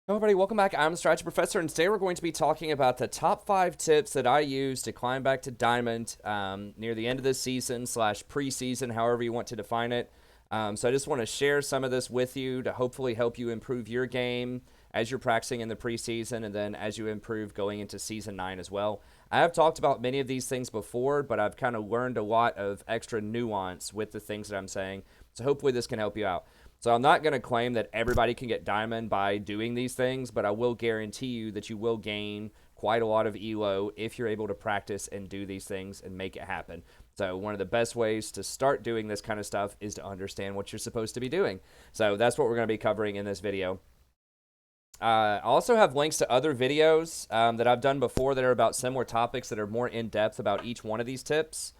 Hello everybody, welcome back. I'm the Strategy Professor, and today we're going to be talking about the top 5 tips that I use to climb back to Diamond near the end of this season slash preseason, however you want to define it. So I just want to share some of this with you to hopefully help you improve your game as you're practicing in the preseason and then as you improve going into Season 9 as well. I have talked about many of these things before, but I've kind of learned a lot of extra nuance with the things that I'm saying. So hopefully this can help you out. So I'm not going to claim that everybody can get diamond by doing these things, but I will guarantee you that you will gain quite a lot of elo if you're able to practice and do these things and make it happen. So one of the best ways to start doing this kind of stuff is to understand what you're supposed to be doing. So that's what we're going to be covering in this video. I also have links to other videos that I've done before that are about similar topics that are more in-depth about each one of these tips.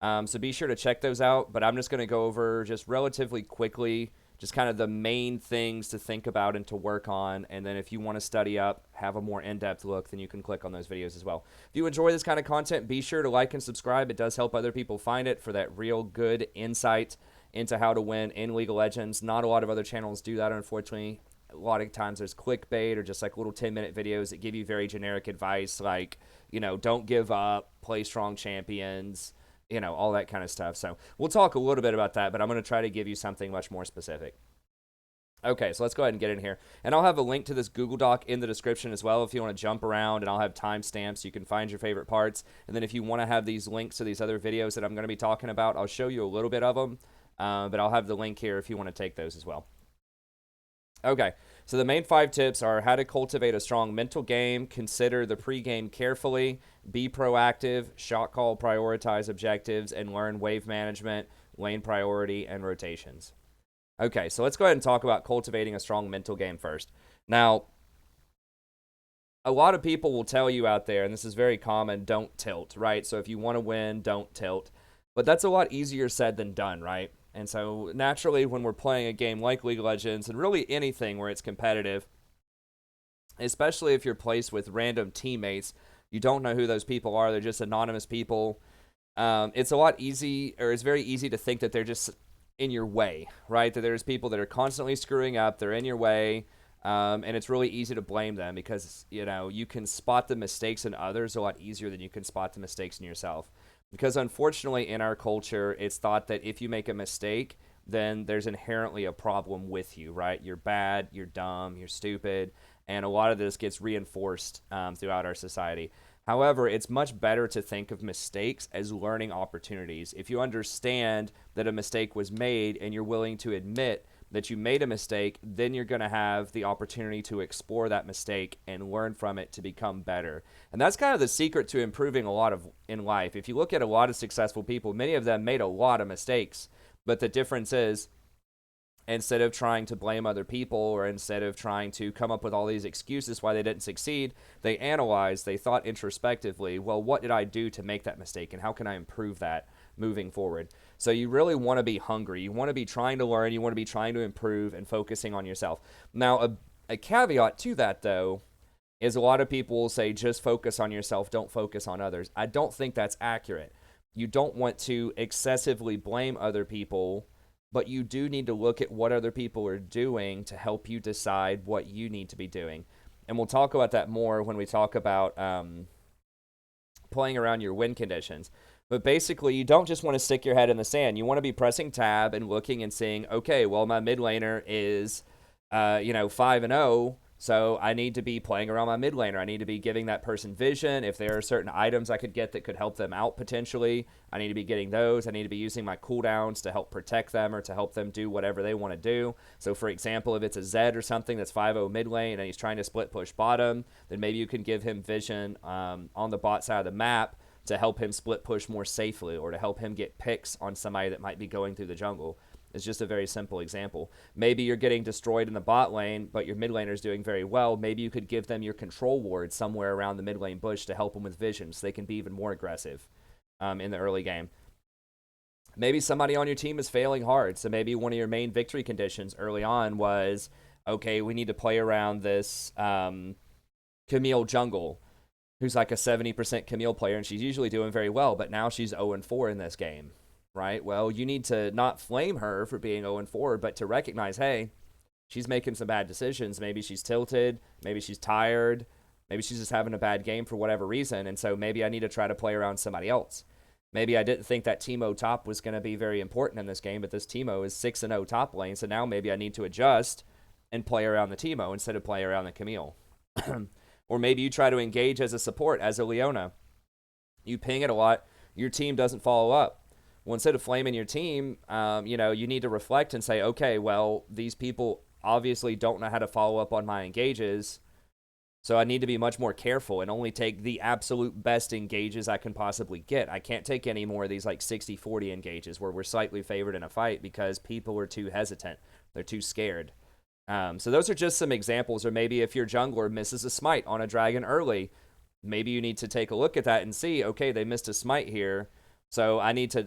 So be sure to check those out, but I'm just going to go over just relatively quickly just kind of the main things to think about and to work on. And then if you want to study up, have a more in-depth look, then you can click on those videos as well. If you enjoy this kind of content, be sure to like and subscribe. It does help other people find it for that real good insight into how to win in League of Legends. Not a lot of other channels do that, unfortunately. A lot of times there's clickbait or just like little 10-minute videos that give you very generic advice like, don't give up, play strong champions, all that kind of stuff. So we'll talk a little bit about that, but I'm going to try to give you something much more specific. Okay, so let's go ahead and get in here. And I'll have a link to this Google Doc in the description as well if you want to jump around, and I'll have timestamps so you can find your favorite parts. And then if you want to have these links to these other videos that I'm going to be talking about, I'll show you a little bit of them, but I'll have the link here if you want to take those as well. Okay, so the main 5 tips are how to cultivate a strong mental game, consider the pregame carefully, be proactive, shot call, prioritize objectives, and learn wave management, lane priority, and rotations. Okay, so let's go ahead and talk about cultivating a strong mental game first. Now, a lot of people will tell you out there, and this is very common, don't tilt, right? So if you want to win, don't tilt. But that's a lot easier said than done, right? And so naturally, when we're playing a game like League of Legends, and really anything where it's competitive, especially if you're placed with random teammates, you don't know who those people are. They're just anonymous people. It's very easy to think that they're just in your way, right? That there's people that are constantly screwing up. They're in your way. And it's really easy to blame them because, you can spot the mistakes in others a lot easier than you can spot the mistakes in yourself. Because unfortunately, in our culture, it's thought that if you make a mistake, then there's inherently a problem with you, right? You're bad, you're dumb, you're stupid, and a lot of this gets reinforced throughout our society. However, it's much better to think of mistakes as learning opportunities. If you understand that a mistake was made and you're willing to admit that you made a mistake, then you're going to have the opportunity to explore that mistake and learn from it to become better. And that's kind of the secret to improving a lot in life. If you look at a lot of successful people, many of them made a lot of mistakes, but the difference is instead of trying to blame other people or instead of trying to come up with all these excuses why they didn't succeed, they analyzed, they thought introspectively, well, what did I do to make that mistake and how can I improve that moving forward? So you really want to be hungry. You want to be trying to learn. You want to be trying to improve and focusing on yourself. Now, a caveat to that, though, is a lot of people will say just focus on yourself, don't focus on others. I don't think that's accurate. You don't want to excessively blame other people, but you do need to look at what other people are doing to help you decide what you need to be doing. And we'll talk about that more when we talk about playing around your win conditions. But basically, you don't just want to stick your head in the sand. You want to be pressing tab and looking and seeing, okay, well, my mid laner is, 5-0, so I need to be playing around my mid laner. I need to be giving that person vision. If there are certain items I could get that could help them out potentially, I need to be getting those. I need to be using my cooldowns to help protect them or to help them do whatever they want to do. So, for example, if it's a Zed or something that's 5-0 mid lane and he's trying to split push bottom, then maybe you can give him vision on the bot side of the map to help him split push more safely or to help him get picks on somebody that might be going through the jungle. It's just a very simple example. Maybe you're getting destroyed in the bot lane, but your mid laner is doing very well. Maybe you could give them your control ward somewhere around the mid lane bush to help them with vision so they can be even more aggressive in the early game. Maybe somebody on your team is failing hard, so maybe one of your main victory conditions early on was, okay, we need to play around this Camille jungle, who's like a 70% Camille player, and she's usually doing very well, but now she's 0-4 in this game, right? Well, you need to not flame her for being 0-4, but to recognize, hey, she's making some bad decisions. Maybe she's tilted. Maybe she's tired. Maybe she's just having a bad game for whatever reason. And so maybe I need to try to play around somebody else. Maybe I didn't think that Teemo top was going to be very important in this game, but this Teemo is 6-0 top lane. So now maybe I need to adjust and play around the Teemo instead of play around the Camille. Or maybe you try to engage as a support, as a Leona. You ping it a lot. Your team doesn't follow up. Well, instead of flaming your team, you need to reflect and say, okay, well, these people obviously don't know how to follow up on my engages, so I need to be much more careful and only take the absolute best engages I can possibly get. I can't take any more of these like 60-40 engages where we're slightly favored in a fight because people are too hesitant. They're too scared. So those are just some examples. Or maybe if your jungler misses a smite on a dragon early, maybe you need to take a look at that and see, okay, they missed a smite here. So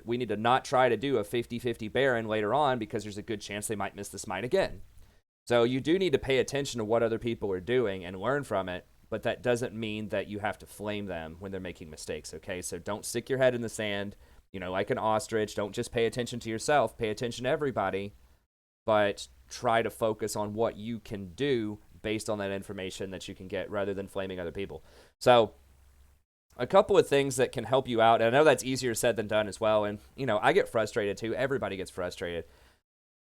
we need to not try to do a 50-50 Baron later on because there's a good chance they might miss the smite again. So you do need to pay attention to what other people are doing and learn from it, but that doesn't mean that you have to flame them when they're making mistakes, okay? So don't stick your head in the sand, like an ostrich. Don't just pay attention to yourself. Pay attention to everybody, but try to focus on what you can do based on that information that you can get rather than flaming other people. So a couple of things that can help you out, and I know that's easier said than done as well, and, I get frustrated too. Everybody gets frustrated.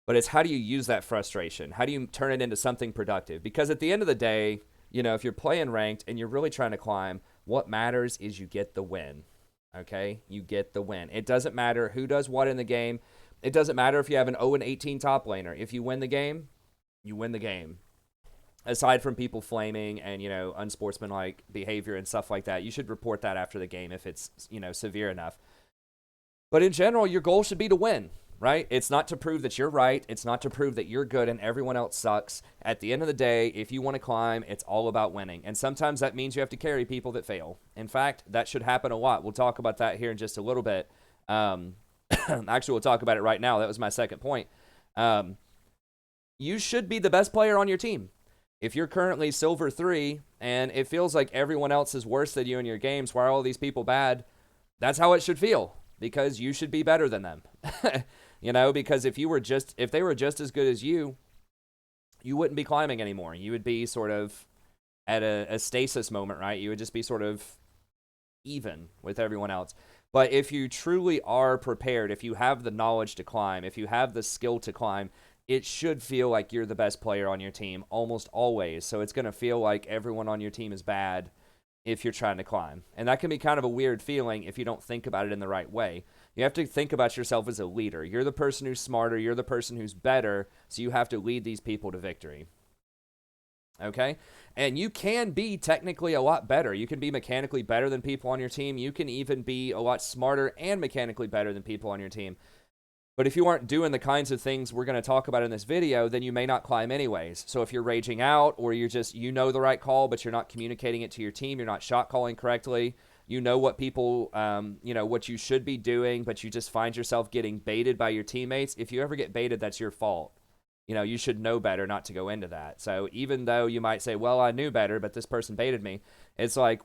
But it's how do you use that frustration? How do you turn it into something productive? Because at the end of the day, if you're playing ranked and you're really trying to climb, what matters is you get the win, okay? You get the win. It doesn't matter who does what in the game. It doesn't matter if you have an 0-18 top laner. If you win the game, you win the game. Aside from people flaming and, unsportsmanlike behavior and stuff like that, you should report that after the game if it's, severe enough. But in general, your goal should be to win. Right? It's not to prove that you're right. It's not to prove that you're good and everyone else sucks. At the end of the day, if you want to climb, it's all about winning. And sometimes that means you have to carry people that fail. In fact, that should happen a lot. We'll talk about that here in just a little bit. Actually, we'll talk about it right now. That was my second point. You should be the best player on your team. If you're currently Silver 3 and it feels like everyone else is worse than you in your games, why are all these people bad? That's how it should feel. Because you should be better than them. Because if they were just as good as you wouldn't be climbing anymore. You would be sort of at a stasis moment, right? You would just be sort of even with everyone else. But if you truly are prepared, if you have the knowledge to climb, if you have the skill to climb, it should feel like you're the best player on your team almost always. So it's going to feel like everyone on your team is bad if you're trying to climb. And that can be kind of a weird feeling if you don't think about it in the right way. You have to think about yourself as a leader. You're the person who's smarter. You're the person who's better. So you have to lead these people to victory. Okay? And you can be technically a lot better. You can be mechanically better than people on your team. You can even be a lot smarter and mechanically better than people on your team. But if you aren't doing the kinds of things we're going to talk about in this video, then you may not climb anyways. So if you're raging out or you're just, the right call, but you're not communicating it to your team, you're not shot calling correctly, what people, what you should be doing, but you just find yourself getting baited by your teammates. If you ever get baited, that's your fault. You should know better not to go into that. So even though you might say, well, I knew better, but this person baited me, it's like,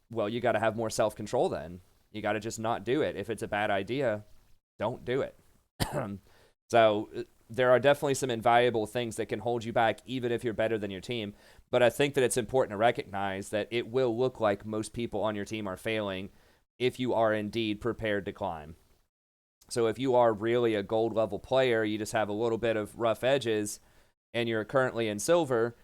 well, you got to have more self-control then. You got to just not do it. If it's a bad idea, don't do it. So there are definitely some invaluable things that can hold you back even if you're better than your team. But I think that it's important to recognize that it will look like most people on your team are failing if you are indeed prepared to climb. So if you are really a gold level player, you just have a little bit of rough edges and you're currently in silver,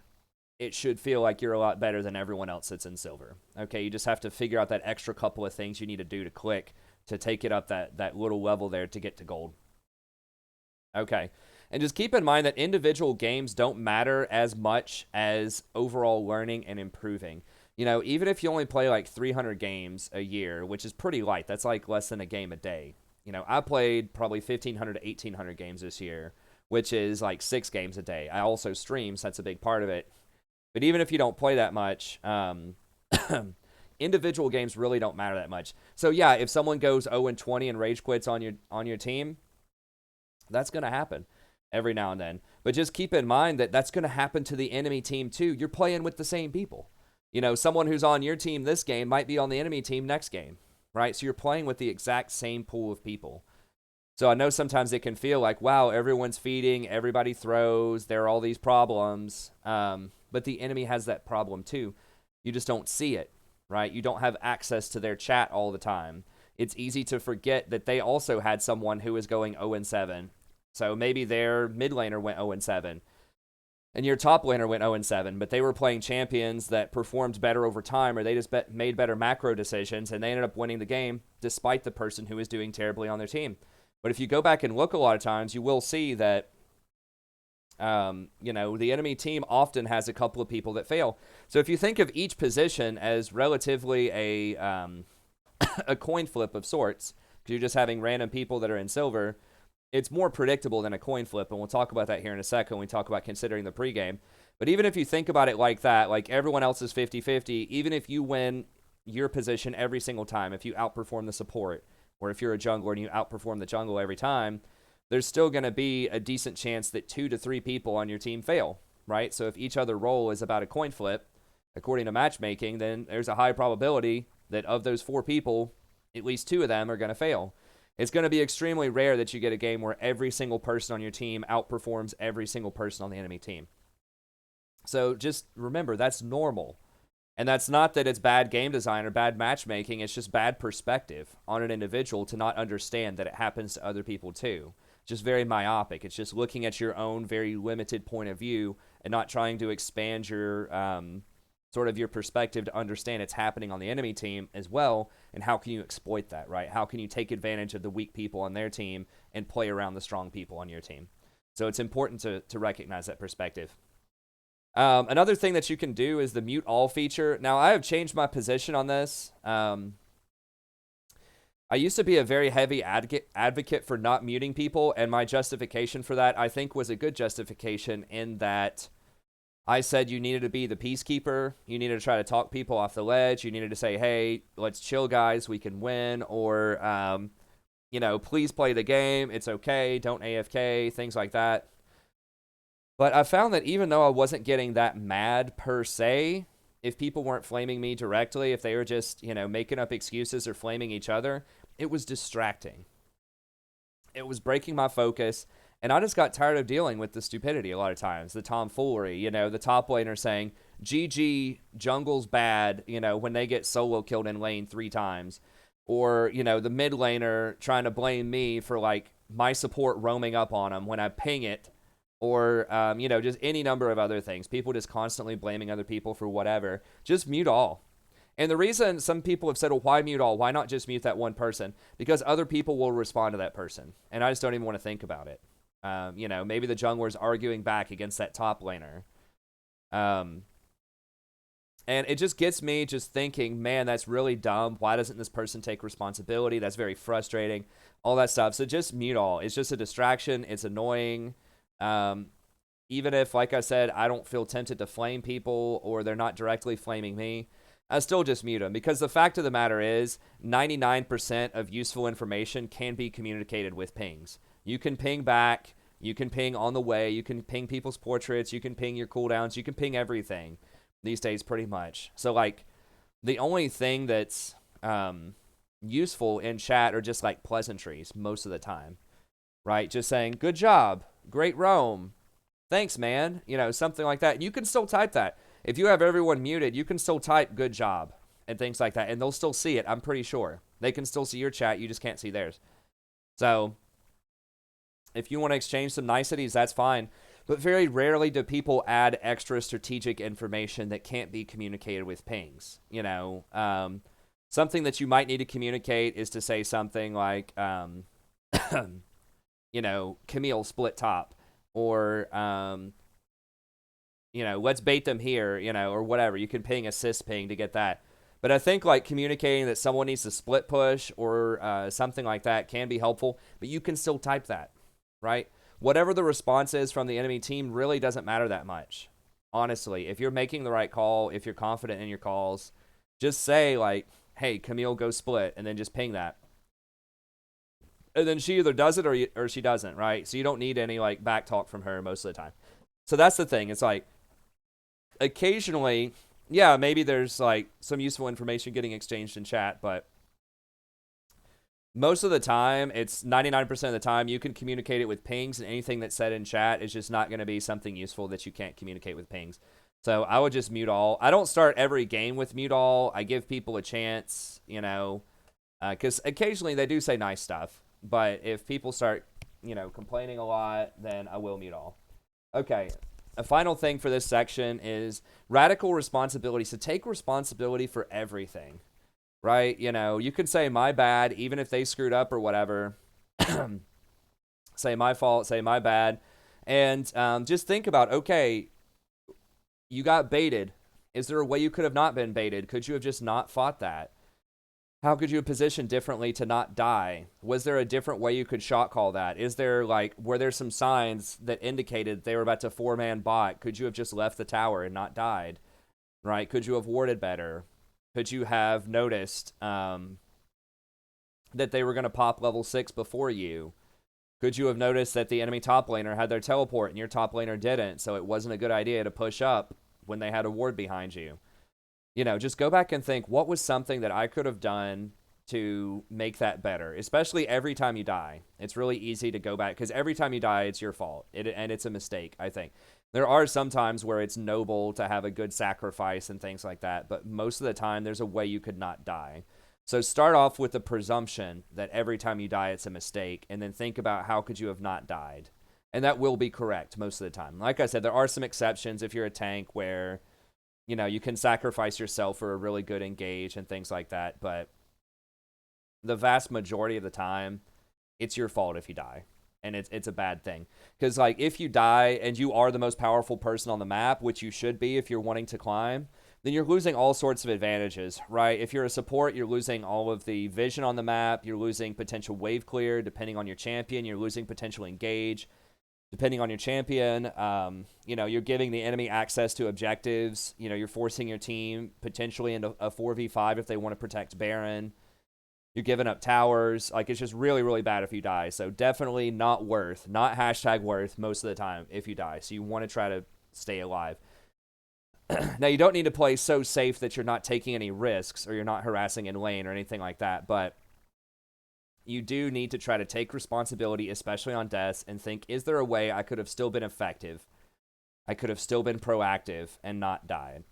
it should feel like you're a lot better than everyone else that's in silver. Okay, you just have to figure out that extra couple of things you need to do to click to take it up that little level there to get to gold. Okay, and just keep in mind that individual games don't matter as much as overall learning and improving. Even if you only play like 300 games a year, which is pretty light, that's like less than a game a day. I played probably 1,500 to 1,800 games this year, which is like 6 games a day. I also stream, so that's a big part of it. But even if you don't play that much, individual games really don't matter that much. So yeah, if someone goes 0-20 and rage quits on your team, that's going to happen every now and then. But just keep in mind that that's going to happen to the enemy team too. You're playing with the same people. Someone who's on your team this game might be on the enemy team next game, right? So you're playing with the exact same pool of people. So I know sometimes it can feel like, wow, everyone's feeding, everybody throws, there are all these problems. But the enemy has that problem too. You just don't see it, right? You don't have access to their chat all the time. It's easy to forget that they also had someone who was going 0-7. So maybe their mid laner went 0-7 and your top laner went 0-7, but they were playing champions that performed better over time, or they just made better macro decisions, and they ended up winning the game despite the person who was doing terribly on their team. But if you go back and look a lot of times, you will see that, the enemy team often has a couple of people that fail. So if you think of each position as relatively a coin flip of sorts, because you're just having random people that are in silver, it's more predictable than a coin flip, and we'll talk about that here in a second when we talk about considering the pregame. But even if you think about it like that, like everyone else is 50-50, even if you win your position every single time, if you outperform the support, or if you're a jungler and you outperform the jungle every time, there's still going to be a decent chance that 2 to 3 people on your team fail, right? So if each other role is about a coin flip, according to matchmaking, then there's a high probability that of those 4 people, at least 2 of them are going to fail. It's going to be extremely rare that you get a game where every single person on your team outperforms every single person on the enemy team. So just remember, that's normal. And that's not that it's bad game design or bad matchmaking. It's just bad perspective on an individual to not understand that it happens to other people too. Just very myopic. It's just looking at your own very limited point of view and not trying to expand your sort of your perspective to understand it's happening on the enemy team as well. And how can you exploit that, right? How can you take advantage of the weak people on their team and play around the strong people on your team? So it's important to recognize that perspective. Another thing that you can do is the mute all feature. Now, I have changed my position on this. I used to be a very heavy advocate for not muting people, and my justification for that, I think, was a good justification in that I said you needed to be the peacekeeper. You needed to try to talk people off the ledge. You needed to say, hey, let's chill, guys. We can win. Or, please play the game. It's okay. Don't AFK, things like that. But I found that even though I wasn't getting that mad per se, if people weren't flaming me directly, if they were just, making up excuses or flaming each other, it was distracting. It was breaking my focus, and I just got tired of dealing with the stupidity a lot of times, the tomfoolery, the top laner saying, GG, jungle's bad, when they get solo killed in lane 3 times. Or, the mid laner trying to blame me for, my support roaming up on them when I ping it. Or, just any number of other things. People just constantly blaming other people for whatever. Just mute all. And the reason some people have said, well, why mute all? Why not just mute that one person? Because other people will respond to that person. And I just don't even want to think about it. Maybe the jungler's arguing back against that top laner. And it just gets me just thinking, man, that's really dumb. Why doesn't this person take responsibility? That's very frustrating. All that stuff. So just mute all. It's just a distraction. It's annoying. Even if, like I said, I don't feel tempted to flame people or they're not directly flaming me, I still just mute them, because the fact of the matter is 99% of useful information can be communicated with pings. You can ping back, you can ping on the way, you can ping people's portraits, you can ping your cooldowns, you can ping everything these days pretty much. So the only thing that's useful in chat are just pleasantries most of the time, right? Just saying, good job. Great roam. Thanks, man. Something like that. You can still type that. If you have everyone muted, you can still type good job and things like that, and they'll still see it, I'm pretty sure. They can still see your chat. You just can't see theirs. So if you want to exchange some niceties, that's fine. But very rarely do people add extra strategic information that can't be communicated with pings. Something that you might need to communicate is to say something like, Camille split top, or, let's bait them here, or whatever. You can ping assist ping to get that. But I think communicating that someone needs to split push or something like that can be helpful, but you can still type that, right? Whatever the response is from the enemy team really doesn't matter that much. Honestly, if you're making the right call, if you're confident in your calls, just say hey, Camille, go split, and then just ping that. And then she either does it or she doesn't, right? So you don't need any back talk from her most of the time. So that's the thing. It's occasionally, yeah, maybe there's some useful information getting exchanged in chat, but most of the time, it's 99% of the time, you can communicate it with pings, and anything that's said in chat is just not going to be something useful that you can't communicate with pings. So I would just mute all. I don't start every game with mute all. I give people a chance, you know, because occasionally they do say nice stuff. But if people start, you know, complaining a lot, then I will mute all. Okay, a final thing for this section is radical responsibility. So take responsibility for everything. Right? You know, you could say my bad, even if they screwed up or whatever. Say my fault, say my bad. And just think about, okay, you got baited. Is there a way you could have not been baited? Could you have just not fought that? How could you have positioned differently to not die? Was there a different way you could shot call that? Is there, like, were there some signs that indicated they were about to 4-man bot? Could you have just left the tower and not died? Right? Could you have warded better? Could you have noticed that they were going to pop level 6 before you? Could you have noticed that the enemy top laner had their teleport and your top laner didn't, so it wasn't a good idea to push up when they had a ward behind you? You know, just go back and think, what was something that I could have done to make that better? Especially every time you die. It's really easy to go back, because every time you die, it's your fault. And it's a mistake, I think. There are some times where it's noble to have a good sacrifice and things like that, but most of the time there's a way you could not die. So start off with the presumption that every time you die it's a mistake, and then think about how could you have not died. And that will be correct most of the time. Like I said, there are some exceptions if you're a tank where, you know, you can sacrifice yourself for a really good engage and things like that, but the vast majority of the time, it's your fault if you die. And it's a bad thing. Because, like, if you die and you are the most powerful person on the map, which you should be if you're wanting to climb, then you're losing all sorts of advantages, right? If you're a support, you're losing all of the vision on the map. You're losing potential wave clear, depending on your champion. You're losing potential engage, depending on your champion. You know, you're giving the enemy access to objectives. You know, you're forcing your team potentially into a 4v5 if they want to protect Baron. You're giving up towers. Like, it's just really, really bad if you die. So definitely not worth, not hashtag worth most of the time if you die. So you want to try to stay alive. Now, you don't need to play so safe that you're not taking any risks or you're not harassing in lane or anything like that. But you do need to try to take responsibility, especially on deaths, and think, is there a way I could have still been effective? I could have still been proactive and not died.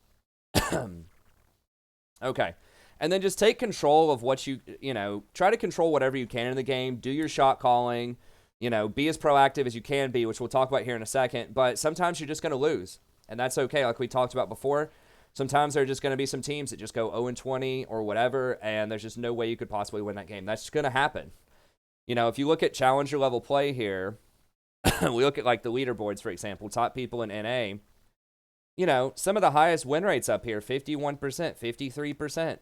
Okay. And then just take control of what you know, try to control whatever you can in the game. Do your shot calling, you know, be as proactive as you can be, which we'll talk about here in a second. But sometimes you're just going to lose, and that's okay. Like we talked about before, sometimes there are just going to be some teams that just go 0-20 or whatever, and there's just no way you could possibly win that game. That's just going to happen. You know, if you look at challenger level play here, we look at like the leaderboards, for example, top people in NA, you know, some of the highest win rates up here, 51%, 53%.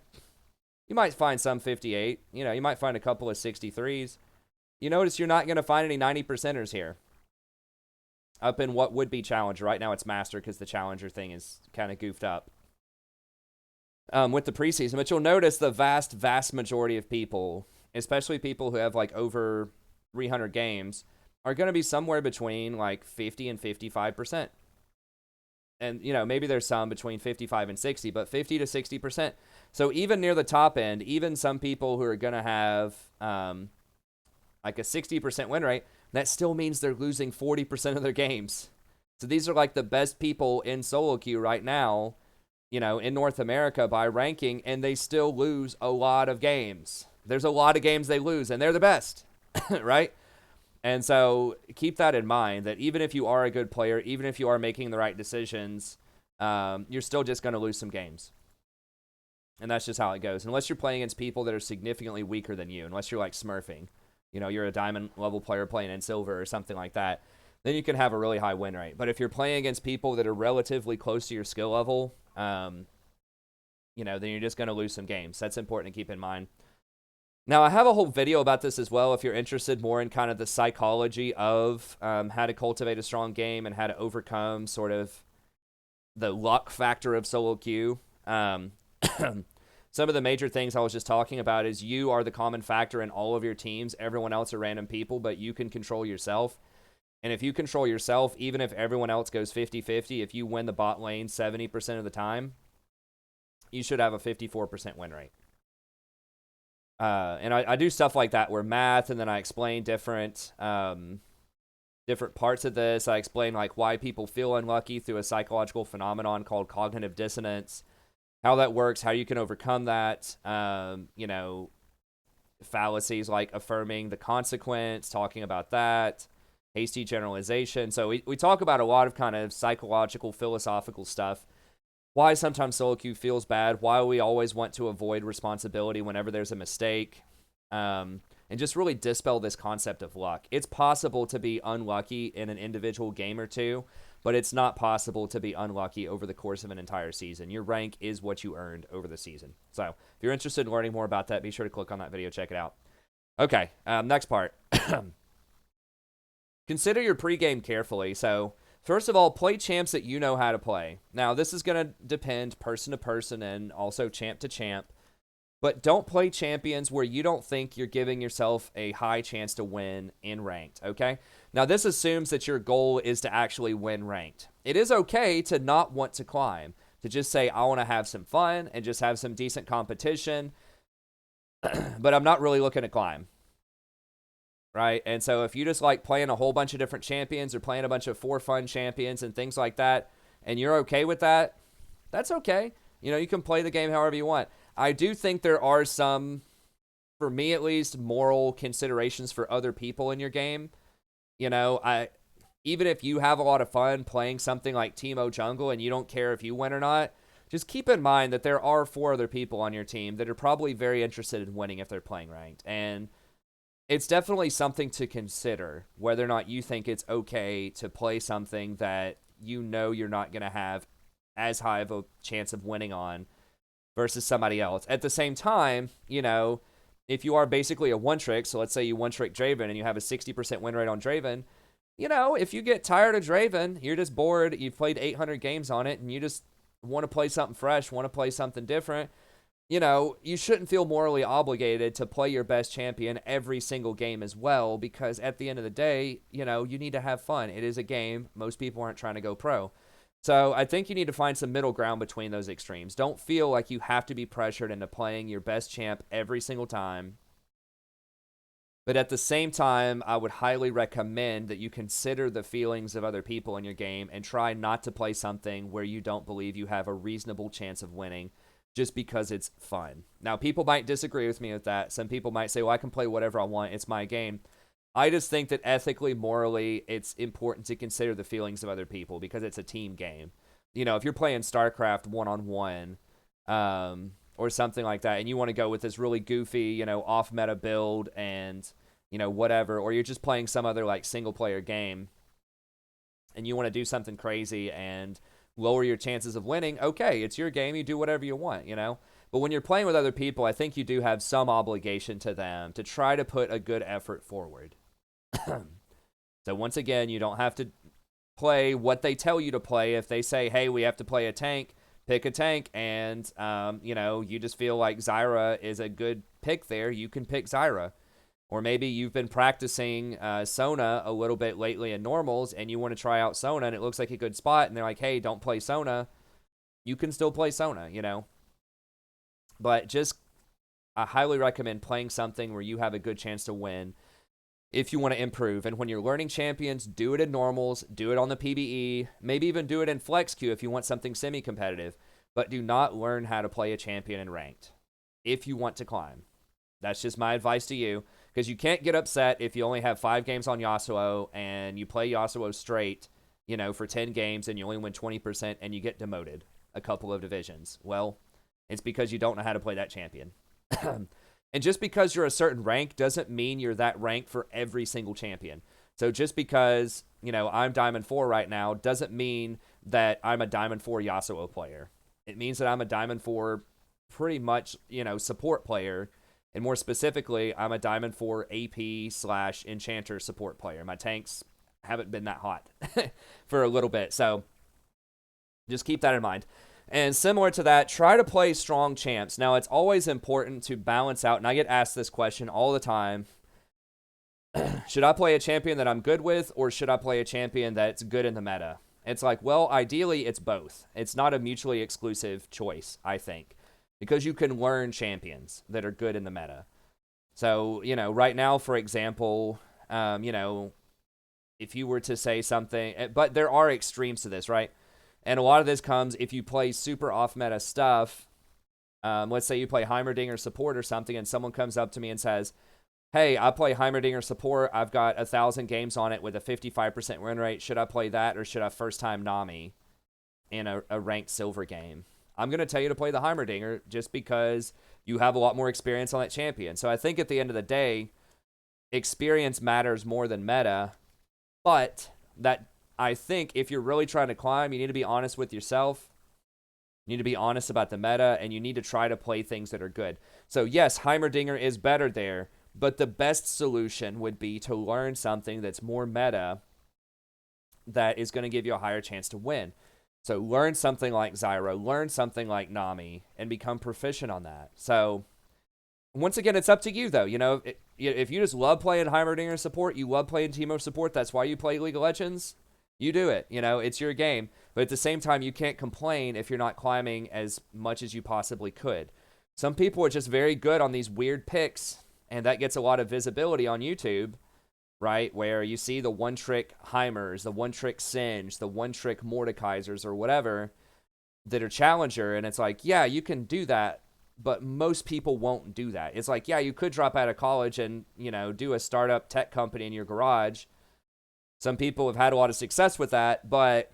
You might find some 58. You know, you might find a couple of 63s. You notice you're not going to find any 90%ers here. Up in what would be Challenger. Right now it's Master because the Challenger thing is kind of goofed up. With the preseason. But you'll notice the vast, vast majority of people, especially people who have like over 300 games, are going to be somewhere between like 50 and 55%. And, you know, maybe there's some between 55 and 60, but 50 to 60%. So even near the top end, even some people who are going to have like a 60% win rate, that still means they're losing 40% of their games. So these are like the best people in solo queue right now, you know, in North America by ranking, and they still lose a lot of games. There's a lot of games they lose, and they're the best, right? And so keep that in mind, that even if you are a good player, even if you are making the right decisions, you're still just going to lose some games. And that's just how it goes. Unless you're playing against people that are significantly weaker than you, unless you're like smurfing, you know, you're a diamond level player playing in silver or something like that, then you can have a really high win rate. But if you're playing against people that are relatively close to your skill level, you know, then you're just going to lose some games. That's important to keep in mind. Now, I have a whole video about this as well if you're interested more in kind of the psychology of how to cultivate a strong game and how to overcome sort of the luck factor of solo queue. Some of the major things I was just talking about is you are the common factor in all of your teams. Everyone else are random people, but you can control yourself. And if you control yourself, even if everyone else goes 50-50, if you win the bot lane 70% of the time, you should have a 54% win rate. And I do stuff like that where math, and then I explain different parts of this. I explain like why people feel unlucky through a psychological phenomenon called cognitive dissonance, how that works, how you can overcome that. Fallacies like affirming the consequence, talking about that, hasty generalization. So we talk about a lot of kind of psychological, philosophical stuff. Why sometimes solo queue feels bad, why we always want to avoid responsibility whenever there's a mistake, and just really dispel this concept of luck. It's possible to be unlucky in an individual game or two, but it's not possible to be unlucky over the course of an entire season. Your rank is what you earned over the season. So if you're interested in learning more about that, be sure to click on that video, check it out. Okay, next part. Consider your pregame carefully. So first of all, play champs that you know how to play. Now, this is going to depend person to person and also champ to champ. But don't play champions where you don't think you're giving yourself a high chance to win in ranked, okay? Now, this assumes that your goal is to actually win ranked. It is okay to not want to climb, to just say, I want to have some fun and just have some decent competition, but I'm not really looking to climb, right? And so if you just like playing a whole bunch of different champions or playing a bunch of for fun champions and things like that, and you're okay with that, that's okay. You can play the game however you want. I do think there are some, for me at least, moral considerations for other people in your game. Even if you have a lot of fun playing something like Teemo Jungle and you don't care if you win or not, just keep in mind that there are 4 other people on your team that are probably very interested in winning if they're playing ranked. And it's definitely something to consider, whether or not you think it's okay to play something that you're not going to have as high of a chance of winning on versus somebody else. At the same time, if you are basically a one-trick, so let's say you one-trick Draven and you have a 60% win rate on Draven, if you get tired of Draven, you're just bored, you've played 800 games on it, and you just want to play something fresh, want to play something different, you shouldn't feel morally obligated to play your best champion every single game as well, because at the end of the day, you need to have fun. It is a game. Most people aren't trying to go pro. So I think you need to find some middle ground between those extremes. Don't feel like you have to be pressured into playing your best champ every single time. But at the same time, I would highly recommend that you consider the feelings of other people in your game and try not to play something where you don't believe you have a reasonable chance of winning just because it's fun. Now, people might disagree with me with that. Some people might say, well, I can play whatever I want. It's my game. I just think that ethically, morally, it's important to consider the feelings of other people because it's a team game. If you're playing StarCraft one-on-one or something like that, and you want to go with this really goofy, off-meta build and, whatever, or you're just playing some other, like, single-player game, and you want to do something crazy and lower your chances of winning, okay, it's your game. You do whatever you want, But when you're playing with other people, I think you do have some obligation to them to try to put a good effort forward. So once again, you don't have to play what they tell you to play. If they say, hey, we have to play a tank, pick a tank, and you just feel like Zyra is a good pick there, you can pick Zyra. Or maybe you've been practicing Sona a little bit lately in normals and you want to try out Sona and it looks like a good spot and they're like, hey, don't play Sona. You can still play Sona, But I highly recommend playing something where you have a good chance to win if you want to improve. And when you're learning champions, do it in normals, do it on the PBE, maybe even do it in flex queue if you want something semi-competitive. But do not learn how to play a champion in ranked if you want to climb. That's just my advice to you, because you can't get upset if you only have 5 games on Yasuo and you play Yasuo straight, for 10 games and you only win 20% and you get demoted a couple of divisions. Well, it's because you don't know how to play that champion. And just because you're a certain rank doesn't mean you're that rank for every single champion. So just because, I'm Diamond 4 right now doesn't mean that I'm a Diamond 4 Yasuo player. It means that I'm a Diamond 4 pretty much, support player. And more specifically, I'm a Diamond 4 AP/Enchanter support player. My tanks haven't been that hot for a little bit. So just keep that in mind. And similar to that, try to play strong champs. Now, it's always important to balance out, and I get asked this question all the time. Should I play a champion that I'm good with, or should I play a champion that's good in the meta? It's like, well, ideally, it's both. It's not a mutually exclusive choice, I think, because you can learn champions that are good in the meta. So, right now, for example, if you were to say something, but there are extremes to this, right? And a lot of this comes if you play super off meta stuff. Let's say you play Heimerdinger support or something, and someone comes up to me and says, hey, I play Heimerdinger support. I've got 1,000 games on it with a 55% win rate. Should I play that, or should I first time Nami in a ranked silver game? I'm going to tell you to play the Heimerdinger just because you have a lot more experience on that champion. So I think at the end of the day, experience matters more than meta. But that I think if you're really trying to climb, you need to be honest with yourself. You need to be honest about the meta, and you need to try to play things that are good. So yes, Heimerdinger is better there, but the best solution would be to learn something that's more meta that is going to give you a higher chance to win. So learn something like Zyra, learn something like Nami, and become proficient on that. So once again, it's up to you, though. If you just love playing Heimerdinger support, you love playing Teemo support, that's why you play League of Legends, you do it. It's your game. But at the same time, you can't complain if you're not climbing as much as you possibly could. Some people are just very good on these weird picks, and that gets a lot of visibility on YouTube, right? Where you see the one-trick Heimers, the one-trick Singe, the one-trick Mordekaisers, or whatever, that are challenger, and it's like, yeah, you can do that, but most people won't do that. It's like, yeah, you could drop out of college and, do a startup tech company in your garage. Some people have had a lot of success with that, but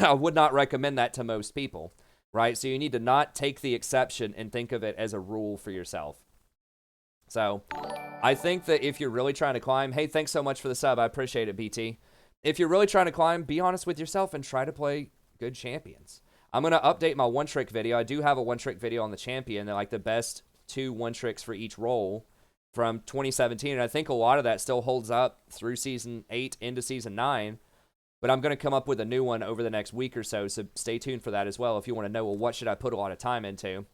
I would not recommend that to most people, right? So you need to not take the exception and think of it as a rule for yourself. So I think that if you're really trying to climb, hey, thanks so much for the sub. I appreciate it, BT. If you're really trying to climb, be honest with yourself and try to play good champions. I'm going to update my one-trick video. I do have a one-trick video on the champion. They're like the best 2 one-tricks for each role from 2017. And I think a lot of that still holds up through Season 8 into Season 9. But I'm going to come up with a new one over the next week or so. So stay tuned for that as well if you want to know, well, what should I put a lot of time into?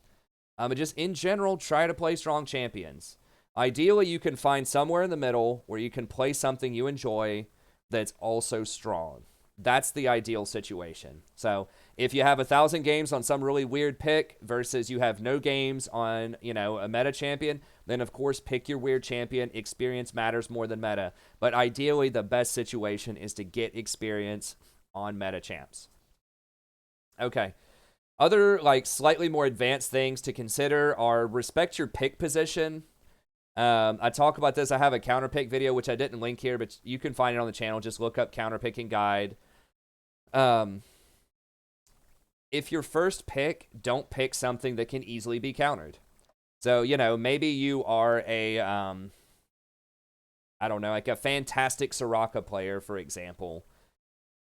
But just in general, try to play strong champions. Ideally, you can find somewhere in the middle where you can play something you enjoy that's also strong. That's the ideal situation. So if you have 1,000 games on some really weird pick versus you have no games on, a meta champion, then of course pick your weird champion. Experience matters more than meta. But ideally, the best situation is to get experience on meta champs. Okay. Other slightly more advanced things to consider are respect your pick position. I talk about this. I have a counter pick video, which I didn't link here, but you can find it on the channel. Just look up counter picking guide. If your first pick, don't pick something that can easily be countered. So, maybe you are a, I don't know, like a fantastic Soraka player, for example.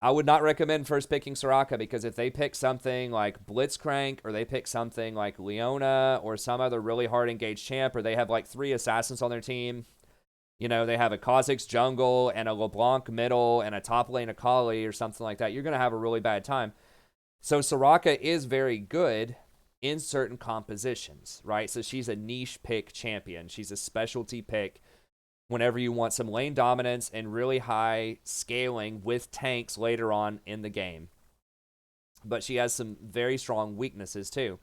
I would not recommend first picking Soraka because if they pick something like Blitzcrank or they pick something like Leona or some other really hard engaged champ or they have 3 assassins on their team, they have a Kha'Zix jungle and a LeBlanc middle and a top lane Akali or something like that, you're going to have a really bad time. So Soraka is very good in certain compositions, right? So she's a niche pick champion. She's a specialty pick whenever you want some lane dominance and really high scaling with tanks later on in the game. But she has some very strong weaknesses too.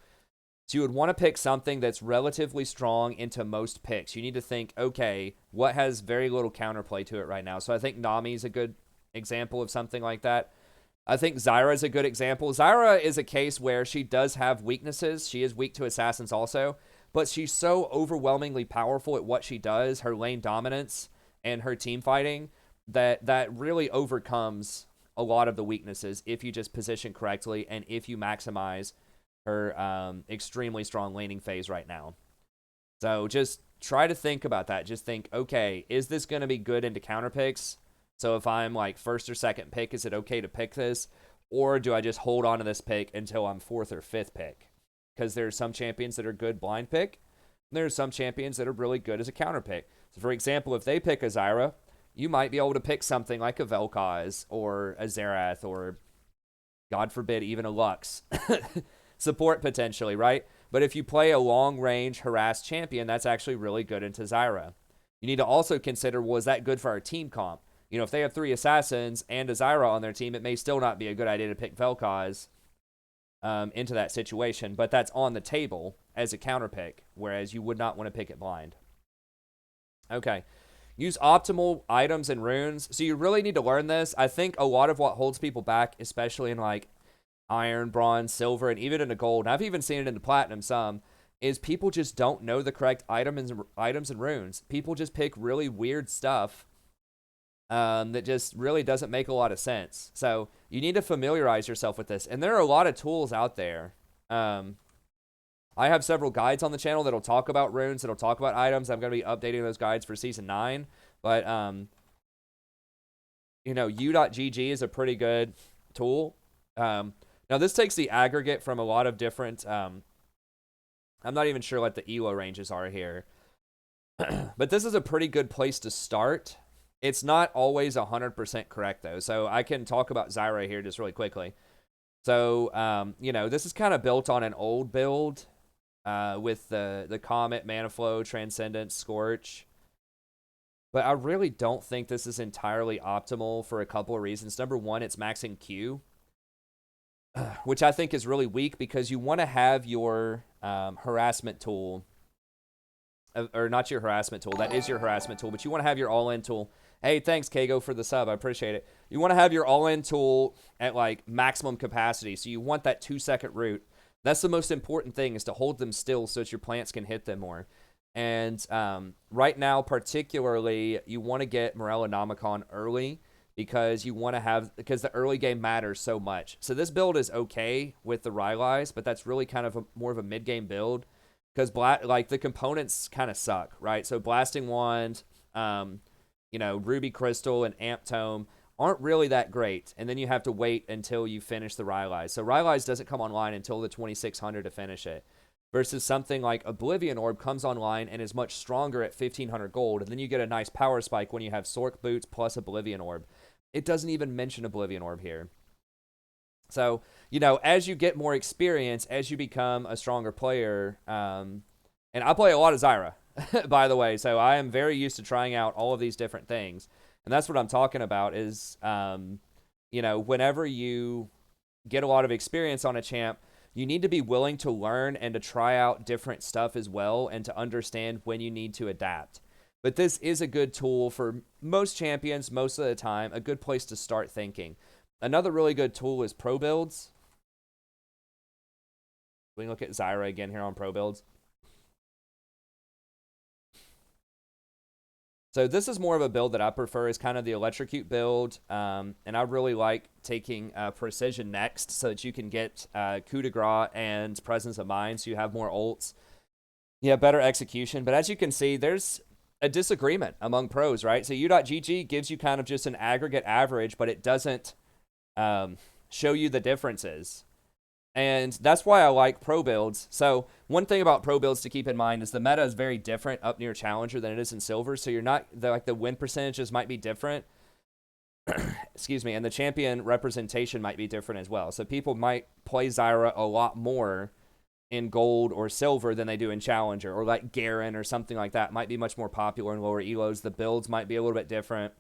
So you would want to pick something that's relatively strong into most picks. You need to think, okay, what has very little counterplay to it right now? So I think Nami is a good example of something like that. I think Zyra is a good example. Zyra is a case where she does have weaknesses. She is weak to assassins also, but she's so overwhelmingly powerful at what she does, her lane dominance and her team fighting, that really overcomes a lot of the weaknesses if you just position correctly and if you maximize her extremely strong laning phase right now. So just try to think about that. Just think, okay, is this going to be good into counter picks? So if I'm first or second pick, is it okay to pick this? Or do I just hold on to this pick until I'm 4th or 5th pick? Because there are some champions that are good blind pick. And there are some champions that are really good as a counter pick. So for example, if they pick a Zyra, you might be able to pick something like a Vel'Koz or a Xerath or, God forbid, even a Lux. Support potentially, right? But if you play a long-range harassed champion, that's actually really good into Zyra. You need to also consider, well, is that good for our team comp? If they have 3 assassins and a Zyra on their team, it may still not be a good idea to pick Vel'Koz into that situation, but that's on the table as a counter pick, whereas you would not want to pick it blind. Okay. Use optimal items and runes. So you really need to learn this. I think a lot of what holds people back, especially in like iron, bronze, silver, and even into gold, and I've even seen it into platinum some, is people just don't know the correct items and runes. People just pick really weird stuff that just really doesn't make a lot of sense. So you need to familiarize yourself with this. And there are a lot of tools out there. I have several guides on the channel that'll talk about runes, that'll talk about items. I'm going to be updating those guides for Season 9. But, you know, u.gg is a pretty good tool. Now, this takes the aggregate from a lot of different... I'm not even sure what the ELO ranges are here. But this is a pretty good place to start. It's not always 100% correct, though. So I can talk about Zyra here just really quickly. So, you know, this is kind of built on an old build with the Comet, Mana Flow, Transcendence, Scorch. But I really don't think this is entirely optimal for a couple of reasons. Number one, it's maxing Q, which I think is really weak because you want to have your harassment tool, or not your harassment tool, that is your harassment tool, but you want to have your all-in tool. Hey, thanks, Kago, for the sub. I appreciate it. You want to have your all-in tool at, like, maximum capacity, so you want that 2-second root. That's the most important thing, is to hold them still so that your plants can hit them more. And right now, particularly, you want to get Morellonomicon early because you want to have, because the early game matters so much. So this build is okay with the Rylai's, but that's really kind of more of a mid-game build because, like, the components kind of suck, right? So Blasting Wand, you know, Ruby Crystal and Amp Tome aren't really that great, and then you have to wait until you finish the Rylai's. So Rylai's doesn't come online until the 2600 to finish it, versus something like Oblivion Orb comes online and is much stronger at 1500 gold, and then you get a nice power spike when you have Sork Boots plus Oblivion Orb. It doesn't even mention Oblivion Orb here. So, you know, as you get more experience, as you become a stronger player, and I play a lot of Zyra, by the way, so I am very used to trying out all of these different things. And that's what I'm talking about is, you know, whenever you get a lot of experience on a champ, you need to be willing to learn and to try out different stuff as well and to understand when you need to adapt. But this is a good tool for most champions most of the time, a good place to start thinking. Another really good tool is Pro Builds. We can look at Zyra again here on Pro Builds. So this is more of a build that I prefer, is kind of the Electrocute build, and I really like taking Precision next so that you can get Coup de Grace and Presence of Mind, so you have more ults. Yeah, better execution, but as you can see, there's a disagreement among pros, right? So u.gg gives you kind of just an aggregate average, but it doesn't show you the differences. And that's why I like pro builds. So one thing about pro builds to keep in mind is the meta is very different up near Challenger than it is in Silver. So you're not, like, the win percentages might be different. Excuse me. And the champion representation might be different as well. So people might play Zyra a lot more in Gold or Silver than they do in Challenger. Or like Garen or something like that might be much more popular in lower elos. The builds might be a little bit different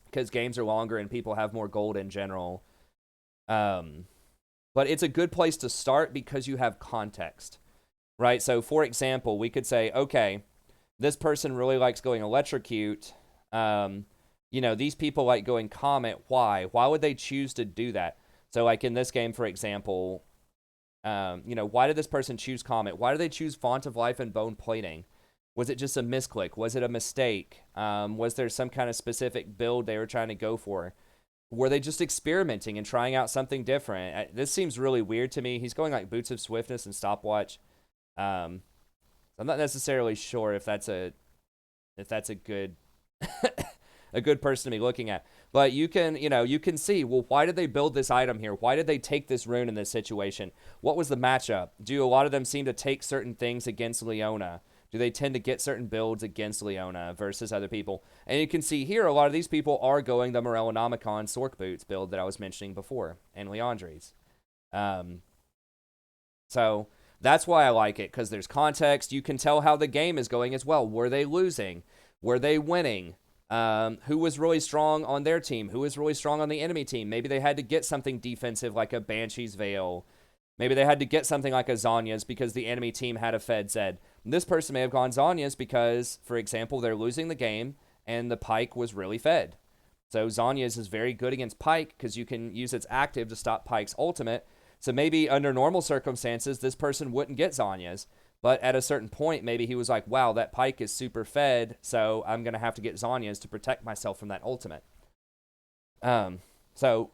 because games are longer and people have more gold in general. But it's a good place to start because you have context, right? So, for example, we could say, okay, this person really likes going Electrocute. You know, these people like going Comet. Why? Why would they choose to do that? So, like in this game, for example, you know, why did this person choose Comet? Why did they choose Font of Life and Bone Plating? Was it just a misclick? Was it a mistake? Was there some kind of specific build they were trying to go for? Were they just experimenting and trying out something different? This seems really weird to me. He's going like Boots of Swiftness and Stopwatch. I'm not necessarily sure if that's a good a good person to be looking at. But you can, you know, you can see, well, why did they build this item here? Why did they take this rune in this situation? What was the matchup? Do a lot of them seem to take certain things against Leona? Do they tend to get certain builds against Leona versus other people? And you can see here, a lot of these people are going the Morellonomicon Sork Boots build that I was mentioning before, and Leandri's. So that's why I like it, because there's context. You can tell how the game is going as well. Were they losing? Were they winning? Who was really strong on their team? Who was really strong on the enemy team? Maybe they had to get something defensive like a Banshee's Veil. Maybe they had to get something like a Zanya's because the enemy team had a Fed Zed. This person may have gone Zhonya's because, for example, they're losing the game and the Pyke was really fed. So Zhonya's is very good against Pyke because you can use its active to stop Pyke's ultimate. So maybe under normal circumstances, this person wouldn't get Zhonya's. But at a certain point, maybe he was like, wow, that Pyke is super fed, so I'm going to have to get Zhonya's to protect myself from that ultimate. So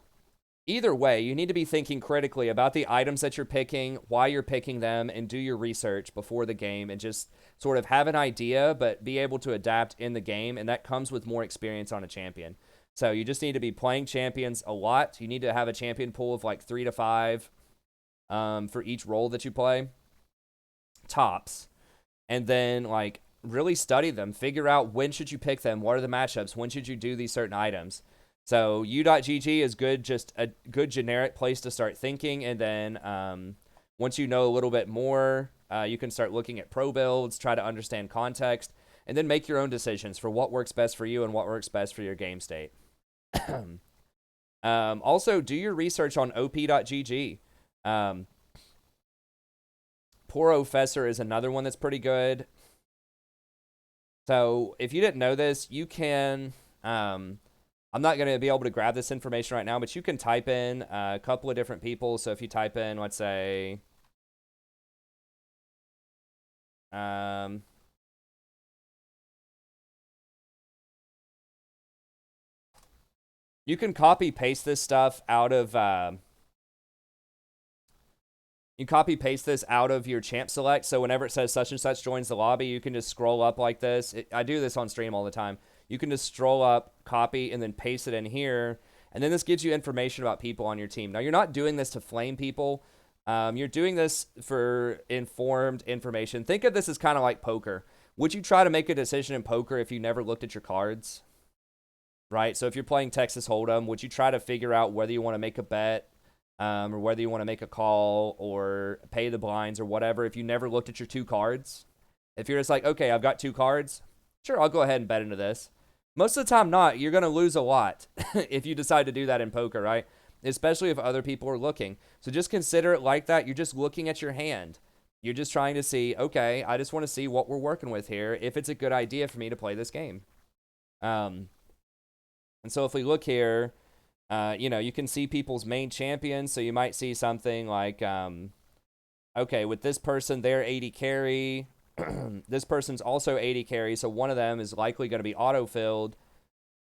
either way, you need to be thinking critically about the items that you're picking, why you're picking them, and do your research before the game and just sort of have an idea, but be able to adapt in the game, and that comes with more experience on a champion. So you just need to be playing champions a lot. You need to have a champion pool of like 3 to 5 for each role that you play, tops. And then like really study them, figure out when should you pick them, what are the matchups, when should you do these certain items. So u.gg is good, just a good generic place to start thinking. And then once you know a little bit more, you can start looking at pro builds, try to understand context, and then make your own decisions for what works best for you and what works best for your game state. Also, do your research on op.gg. Professor is another one that's pretty good. So if you didn't know this, you can... I'm not going to be able to grab this information right now, but you can type in a couple of different people. So if you type in, let's say... you can copy paste this stuff out of you copy paste this out of your champ select. So whenever it says such and such joins the lobby, you can just scroll up like this. I do this on stream all the time. You can just scroll up, copy, and then paste it in here. And then this gives you information about people on your team. Now, you're not doing this to flame people. You're doing this for informed information. Think of this as kind of like poker. Would you try to make a decision in poker if you never looked at your cards? Right? So if you're playing Texas Hold'em, would you try to figure out whether you want to make a bet or whether you want to make a call or pay the blinds or whatever if you never looked at your 2 cards? If you're just like, okay, I've got 2 cards, sure, I'll go ahead and bet into this. Most of the time not. You're going to lose a lot if you decide to do that in poker, right? Especially if other people are looking. So just consider it like that. You're just looking at your hand. You're just trying to see, okay, I just want to see what we're working with here, if it's a good idea for me to play this game. And so if we look here, you can see people's main champions. So you might see something like, okay, with this person, they're 80 carry. This person's also 80 carry, so one of them is likely going to be auto-filled.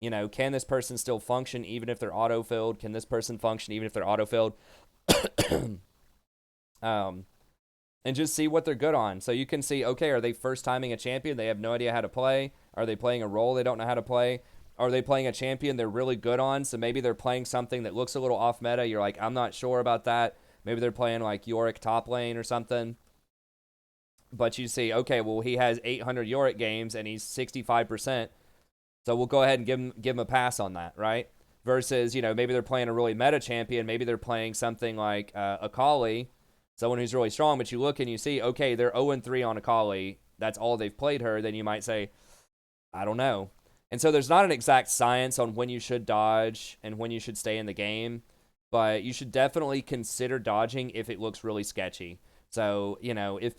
Can this person still function even if they're auto-filled? Can this person function even if they're auto-filled? And just see what they're good on. So you can see, okay, are they first-timing a champion? They have no idea how to play. Are they playing a role they don't know how to play? Are they playing a champion they're really good on? So maybe they're playing something that looks a little off-meta. You're like, I'm not sure about that. Maybe they're playing like Yorick top lane or something. But you see, okay, well, he has 800 Yorick games and he's 65%. So we'll go ahead and give him a pass on that, right? Versus, maybe they're playing a really meta champion. Maybe they're playing something like Akali, someone who's really strong. But you look and you see, okay, they're 0-3 on Akali. That's all they've played her. Then you might say, I don't know. And so there's not an exact science on when you should dodge and when you should stay in the game. But you should definitely consider dodging if it looks really sketchy. So, if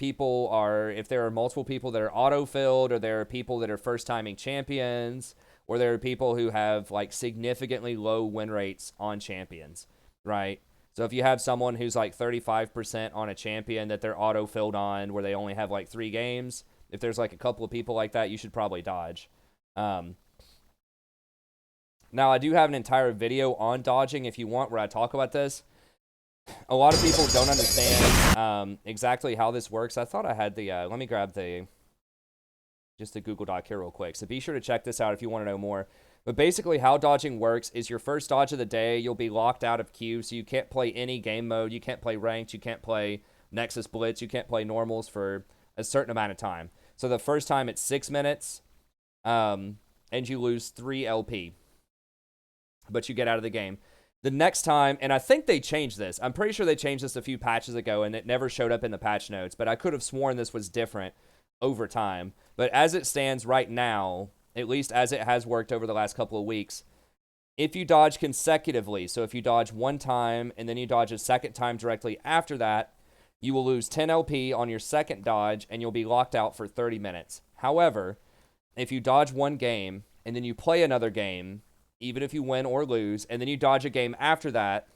there are multiple people that are auto-filled, or there are people that are first-timing champions, or there are people who have, like, significantly low win rates on champions, right? So if you have someone who's, like, 35% on a champion that they're auto-filled on, where they only have, like, 3 games, if there's, like, a couple of people like that, you should probably dodge. Now, I do have an entire video on dodging, if you want, where I talk about this. A lot of people don't understand exactly how this works. I thought I had the, let me grab the Google Doc here real quick. So be sure to check this out if you want to know more. But basically how dodging works is your first dodge of the day, you'll be locked out of queue, so you can't play any game mode. You can't play ranked. You can't play Nexus Blitz. You can't play normals for a certain amount of time. So the first time it's 6 minutes, and you lose 3 LP. But you get out of the game. The next time, and I think they changed this. I'm pretty sure they changed this a few patches ago, and it never showed up in the patch notes. But I could have sworn this was different over time. But as it stands right now, at least as it has worked over the last couple of weeks, if you dodge consecutively, so if you dodge one time, and then you dodge a second time directly after that, you will lose 10 LP on your second dodge, and you'll be locked out for 30 minutes. However, if you dodge one game, and then you play another game, even if you win or lose, and then you dodge a game after that,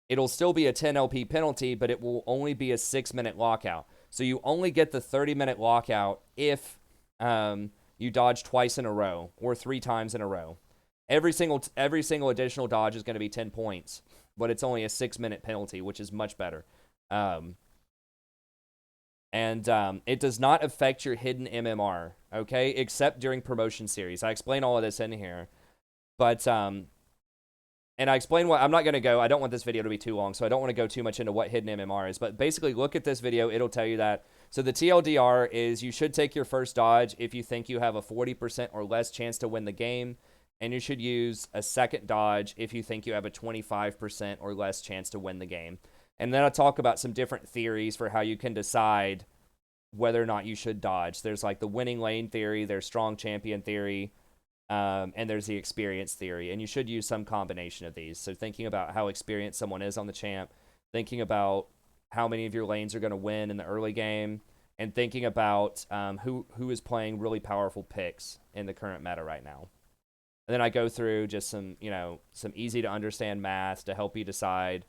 it'll still be a 10 LP penalty, but it will only be a 6-minute lockout. So you only get the 30-minute lockout if you dodge twice in a row or 3 times in a row. Every single additional dodge is going to be 10 points, but it's only a 6-minute penalty, which is much better. It does not affect your hidden MMR, okay, except during promotion series. I explain all of this in here, but and I explain what I'm not going to go. I don't want this video to be too long, so I don't want to go too much into what hidden MMR is. But basically, look at this video. It'll tell you that. So the TLDR is you should take your first dodge if you think you have a 40% or less chance to win the game. And you should use a second dodge if you think you have a 25% or less chance to win the game. And then I'll talk about some different theories for how you can decide whether or not you should dodge. There's like the winning lane theory, there's strong champion theory, and there's the experience theory, and you should use some combination of these. So thinking about how experienced someone is on the champ, thinking about how many of your lanes are going to win in the early game, and thinking about who is playing really powerful picks in the current meta right now. And then I go through just some easy to understand math to help you decide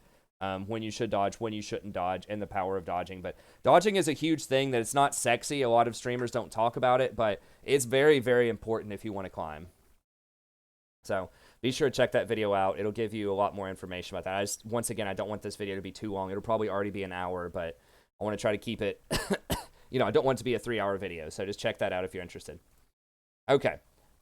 when you should dodge, when you shouldn't dodge, and the power of dodging. But dodging is a huge thing that it's not sexy. A lot of streamers don't talk about it, but it's very, very important if you want to climb. So be sure to check that video out. It'll give you a lot more information about that. Once again, I don't want this video to be too long. It'll probably already be an hour, but I want to try to keep it, I don't want it to be a 3-hour video. So just check that out if you're interested. Okay.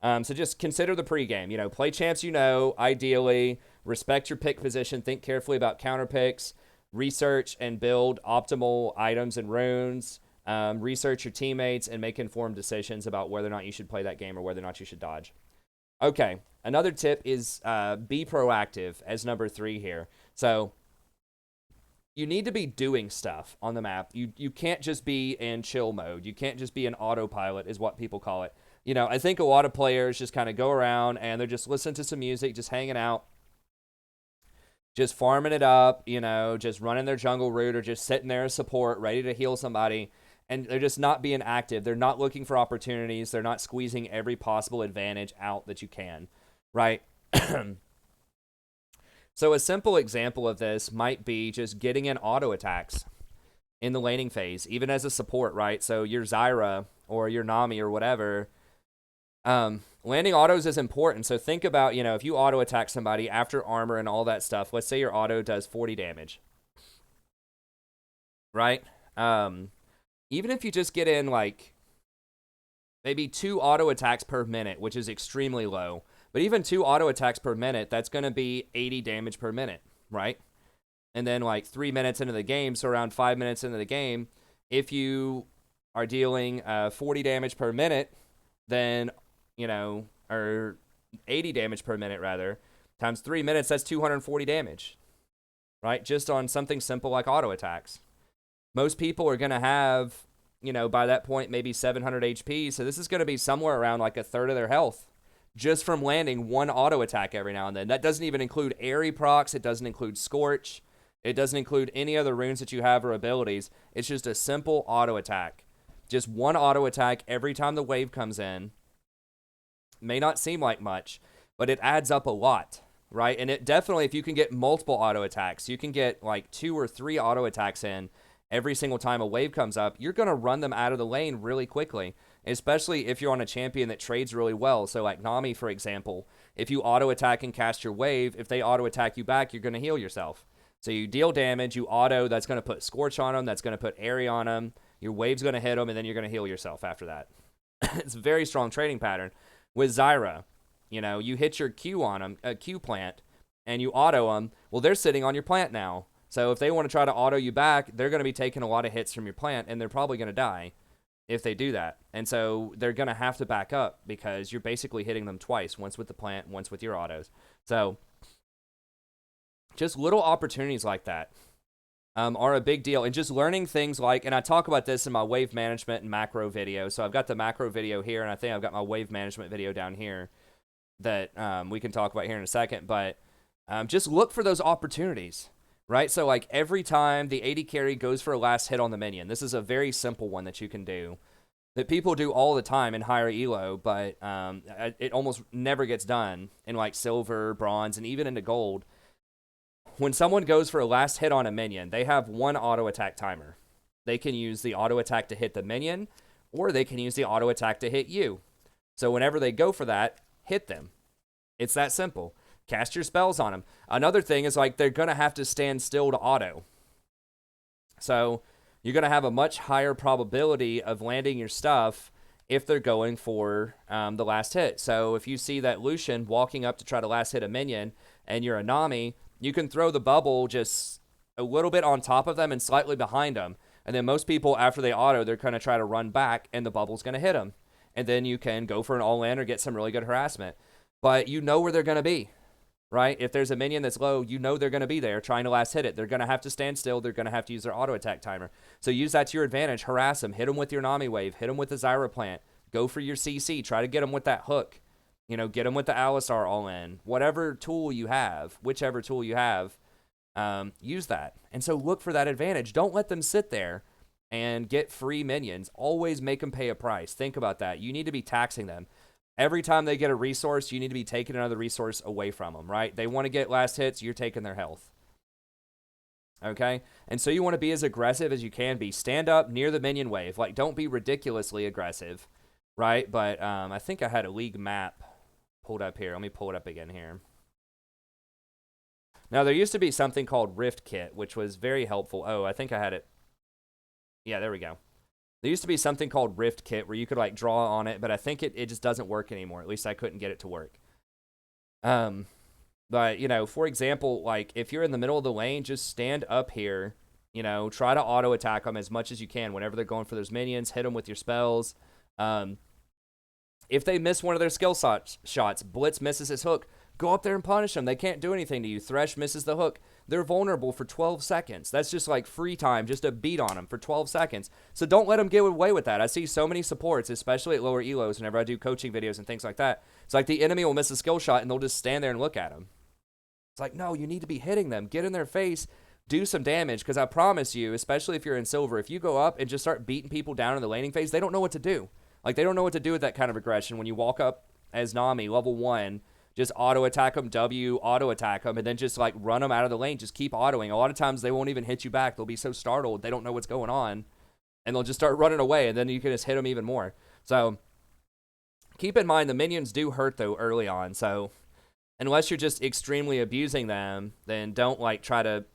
So just consider the pregame. Play champs ideally. Respect your pick position. Think carefully about counter picks. Research and build optimal items and runes. Research your teammates and make informed decisions about whether or not you should play that game or whether or not you should dodge. Okay, another tip is be proactive as number 3 here. So you need to be doing stuff on the map. You can't just be in chill mode. You can't just be in autopilot is what people call it. I think a lot of players just kind of go around and they're just listening to some music, just hanging out, just farming it up, just running their jungle route or just sitting there as support, ready to heal somebody. And they're just not being active. They're not looking for opportunities. They're not squeezing every possible advantage out that you can, right? So a simple example of this might be just getting in auto attacks in the laning phase, even as a support, right? So your Zyra or your Nami or whatever, landing autos is important. So think about, if you auto attack somebody after armor and all that stuff, let's say your auto does 40 damage, right? Even if you just get in like maybe 2 auto attacks per minute, which is extremely low, but even 2 auto attacks per minute, that's going to be 80 damage per minute, right? And then like 3 minutes into the game, so around 5 minutes into the game, if you are dealing 40 damage per minute, then or 80 damage per minute rather, times 3 minutes, that's 240 damage, right? Just on something simple like auto attacks. Most people are going to have, by that point, maybe 700 HP. So this is going to be somewhere around like a third of their health just from landing one auto attack every now and then. That doesn't even include Airy procs. It doesn't include Scorch. It doesn't include any other runes that you have or abilities. It's just a simple auto attack. Just one auto attack every time the wave comes in. May not seem like much, but it adds up a lot, right? And it definitely, if you can get multiple auto attacks, you can get like 2 or 3 auto attacks in every single time a wave comes up, you're going to run them out of the lane really quickly, especially if you're on a champion that trades really well. So like Nami, for example, if you auto attack and cast your wave, if they auto attack you back, you're going to heal yourself. So you deal damage, you auto, that's going to put Scorch on them, that's going to put Airy on them, your wave's going to hit them, and then you're going to heal yourself after that. It's a very strong trading pattern. With Zyra, you hit your Q on them, a Q plant, and you auto them, well, they're sitting on your plant now. So if they want to try to auto you back, they're going to be taking a lot of hits from your plant, and they're probably going to die if they do that. And so they're going to have to back up because you're basically hitting them twice, once with the plant, once with your autos. So just little opportunities like that are a big deal. And just learning things like, and I talk about this in my wave management and macro video. So I've got the macro video here, and I think I've got my wave management video down here that we can talk about here in a second. But just look for those opportunities. right? So like every time the AD carry goes for a last hit on the minion, this is a very simple one that you can do that people do all the time in higher elo, but it almost never gets done in like silver, bronze, and even into gold. When someone goes for a last hit on a minion, they have one auto attack timer. They can use the auto attack to hit the minion, or they can use the auto attack to hit you. So whenever they go for that, hit them. It's that simple. Cast your spells on them. Another thing is like they're going to have to stand still to auto. So you're going to have a much higher probability of landing your stuff if they're going for the last hit. So if you see that Lucian walking up to try to last hit a minion and you're a Nami, you can throw the bubble just a little bit on top of them and slightly behind them. And then most people, after they auto, they're going to try to run back and the bubble's going to hit them. And then you can go for an all-in or get some really good harassment. But you know where they're going to be, right? If there's a minion that's low, you know they're going to be there trying to last hit it. They're going to have to stand still. They're going to have to use their auto attack timer. So use that to your advantage. Harass them. Hit them with your Nami wave. Hit them with the Zyra plant. Go for your CC. Try to get them with that hook. You know, get them with the Alistar all-in. Whatever tool you have, whichever tool you have, use that. And so look for that advantage. Don't let them sit there and get free minions. Always make them pay a price. Think about that. You need to be taxing them. Every time they get a resource, you need to be taking another resource away from them, right? They want to get last hits, you're taking their health. Okay? And so you want to be as aggressive as you can be. Stand up near the minion wave. Like, don't be ridiculously aggressive, right? But I think I had a league map pulled up here. Let me pull it up again here. Now, there used to be something called Rift Kit, which was very helpful. Oh, I think I had it. Yeah, there we go. There used to be something called Rift Kit where you could like draw on it, but I think it just doesn't work anymore. At least I couldn't get it to work. But, you know, for example, like if you're in the middle of the lane, just stand up here, you know, try to auto attack them as much as you can whenever they're going for those minions. Hit them with your spells. If they miss one of their skill shots, Blitz misses his hook, go up there and punish them. They can't do anything to you. Thresh misses the hook. They're vulnerable for 12 seconds. That's just like free time, just a beat on them for 12 seconds. So don't let them get away with that. I see so many supports, especially at lower elos, whenever I do coaching videos and things like that. It's like the enemy will miss a skill shot and they'll just stand there and look at them. It's like, no, you need to be hitting them. Get in their face, do some damage, because I promise you, especially if you're in silver, if you go up and just start beating people down in the laning phase, they don't know what to do. Like, they don't know what to do with that kind of aggression. When you walk up as Nami, level 1, just auto attack them, W, auto attack them, and then just like run them out of the lane. Just keep autoing. A lot of times they won't even hit you back. They'll be so startled. They don't know what's going on. And they'll just start running away, and then you can just hit them even more. So keep in mind the minions do hurt, though, early on. So unless you're just extremely abusing them, then don't like try to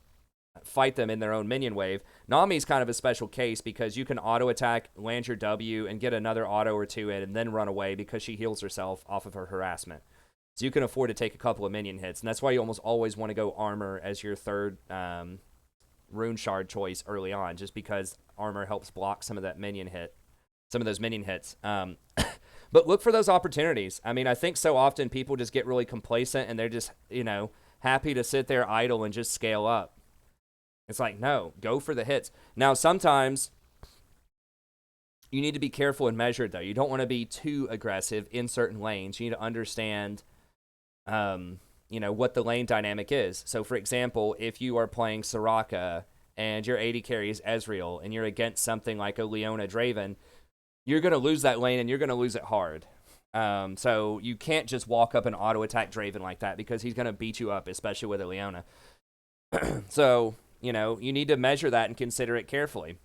fight them in their own minion wave. Nami's kind of a special case because you can auto attack, land your W, and get another auto or two in, and then run away because she heals herself off of her harassment. So you can afford to take a couple of minion hits, and that's why you almost always want to go armor as your third rune shard choice early on, just because armor helps block some of that minion hit, some of those minion hits. But look for those opportunities. I mean, I think so often people just get really complacent and they're just, you know, happy to sit there idle and just scale up. It's like, no, go for the hits. Now, sometimes you need to be careful and measured, though. You don't want to be too aggressive in certain lanes. You need to understand you know, what the lane dynamic is. So, for example, if you are playing Soraka and your AD carry is Ezreal and you're against something like a Leona Draven, you're going to lose that lane and you're going to lose it hard. So you can't just walk up and auto attack Draven like that because he's going to beat you up, especially with a Leona. So, you know, you need to measure that and consider it carefully.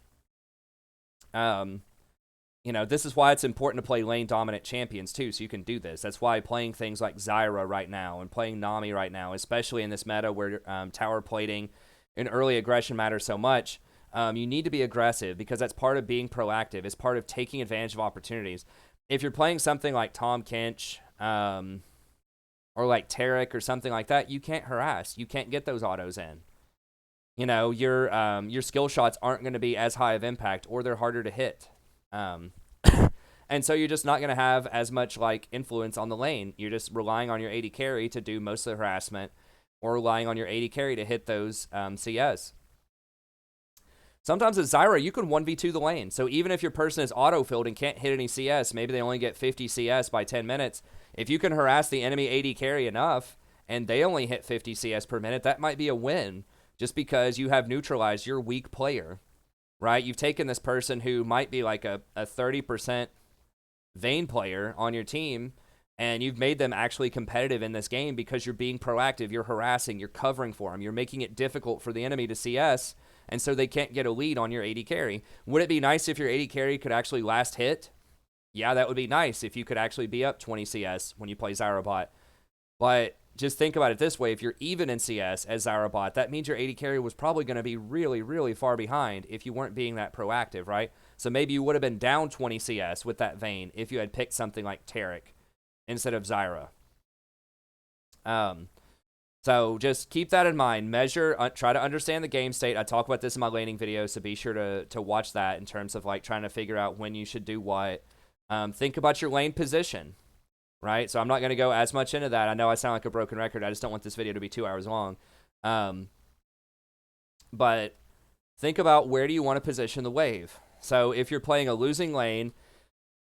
You know, this is why it's important to play lane-dominant champions, too, so you can do this. That's why playing things like Zyra right now and playing Nami right now, especially in this meta where tower plating and early aggression matters so much, you need to be aggressive because that's part of being proactive. It's part of taking advantage of opportunities. If you're playing something like Tom Kench or like Tarek or something like that, you can't harass. You can't get those autos in. You know, your skill shots aren't going to be as high of impact or they're harder to hit. And so you're just not going to have as much like influence on the lane. You're just relying on your AD carry to do most of the harassment or relying on your AD carry to hit those CS. Sometimes as Zyra, you can 1v2 the lane. So even if your person is auto-filled and can't hit any CS, maybe they only get 50 CS by 10 minutes, if you can harass the enemy AD carry enough and they only hit 50 CS per minute, that might be a win just because you have neutralized your weak player, right? You've taken this person who might be like a 30% Vayne player on your team, and you've made them actually competitive in this game because you're being proactive, you're harassing, you're covering for them, you're making it difficult for the enemy to CS, and so they can't get a lead on your AD carry. Would it be nice if your AD carry could actually last hit? Yeah, that would be nice if you could actually be up 20 CS when you play Zyrobot. But just think about it this way. If you're even in CS as Zyrobot, that means your AD carry was probably going to be really, really far behind if you weren't being that proactive, right? So maybe you would have been down 20 CS with that Vayne if you had picked something like Taric instead of Zyra. So just keep that in mind. Measure, try to understand the game state. I talk about this in my laning video, so be sure to watch that in terms of like trying to figure out when you should do what. Think about your lane position, right? So I'm not going to go as much into that. I know I sound like a broken record. I just don't want this video to be 2 hours long. But think about where do you want to position the wave. So if you're playing a losing lane,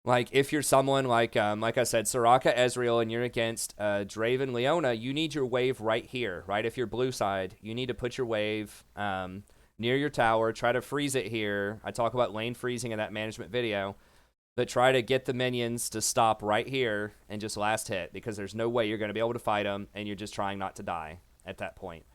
like if you're someone like I said, Soraka, Ezreal, and you're against Draven, Leona, you need your wave right here, right? If you're blue side, you need to put your wave near your tower. Try to freeze it here. I talk about lane freezing in that management video. But try to get the minions to stop right here and just last hit, because there's no way you're going to be able to fight them, and you're just trying not to die at that point.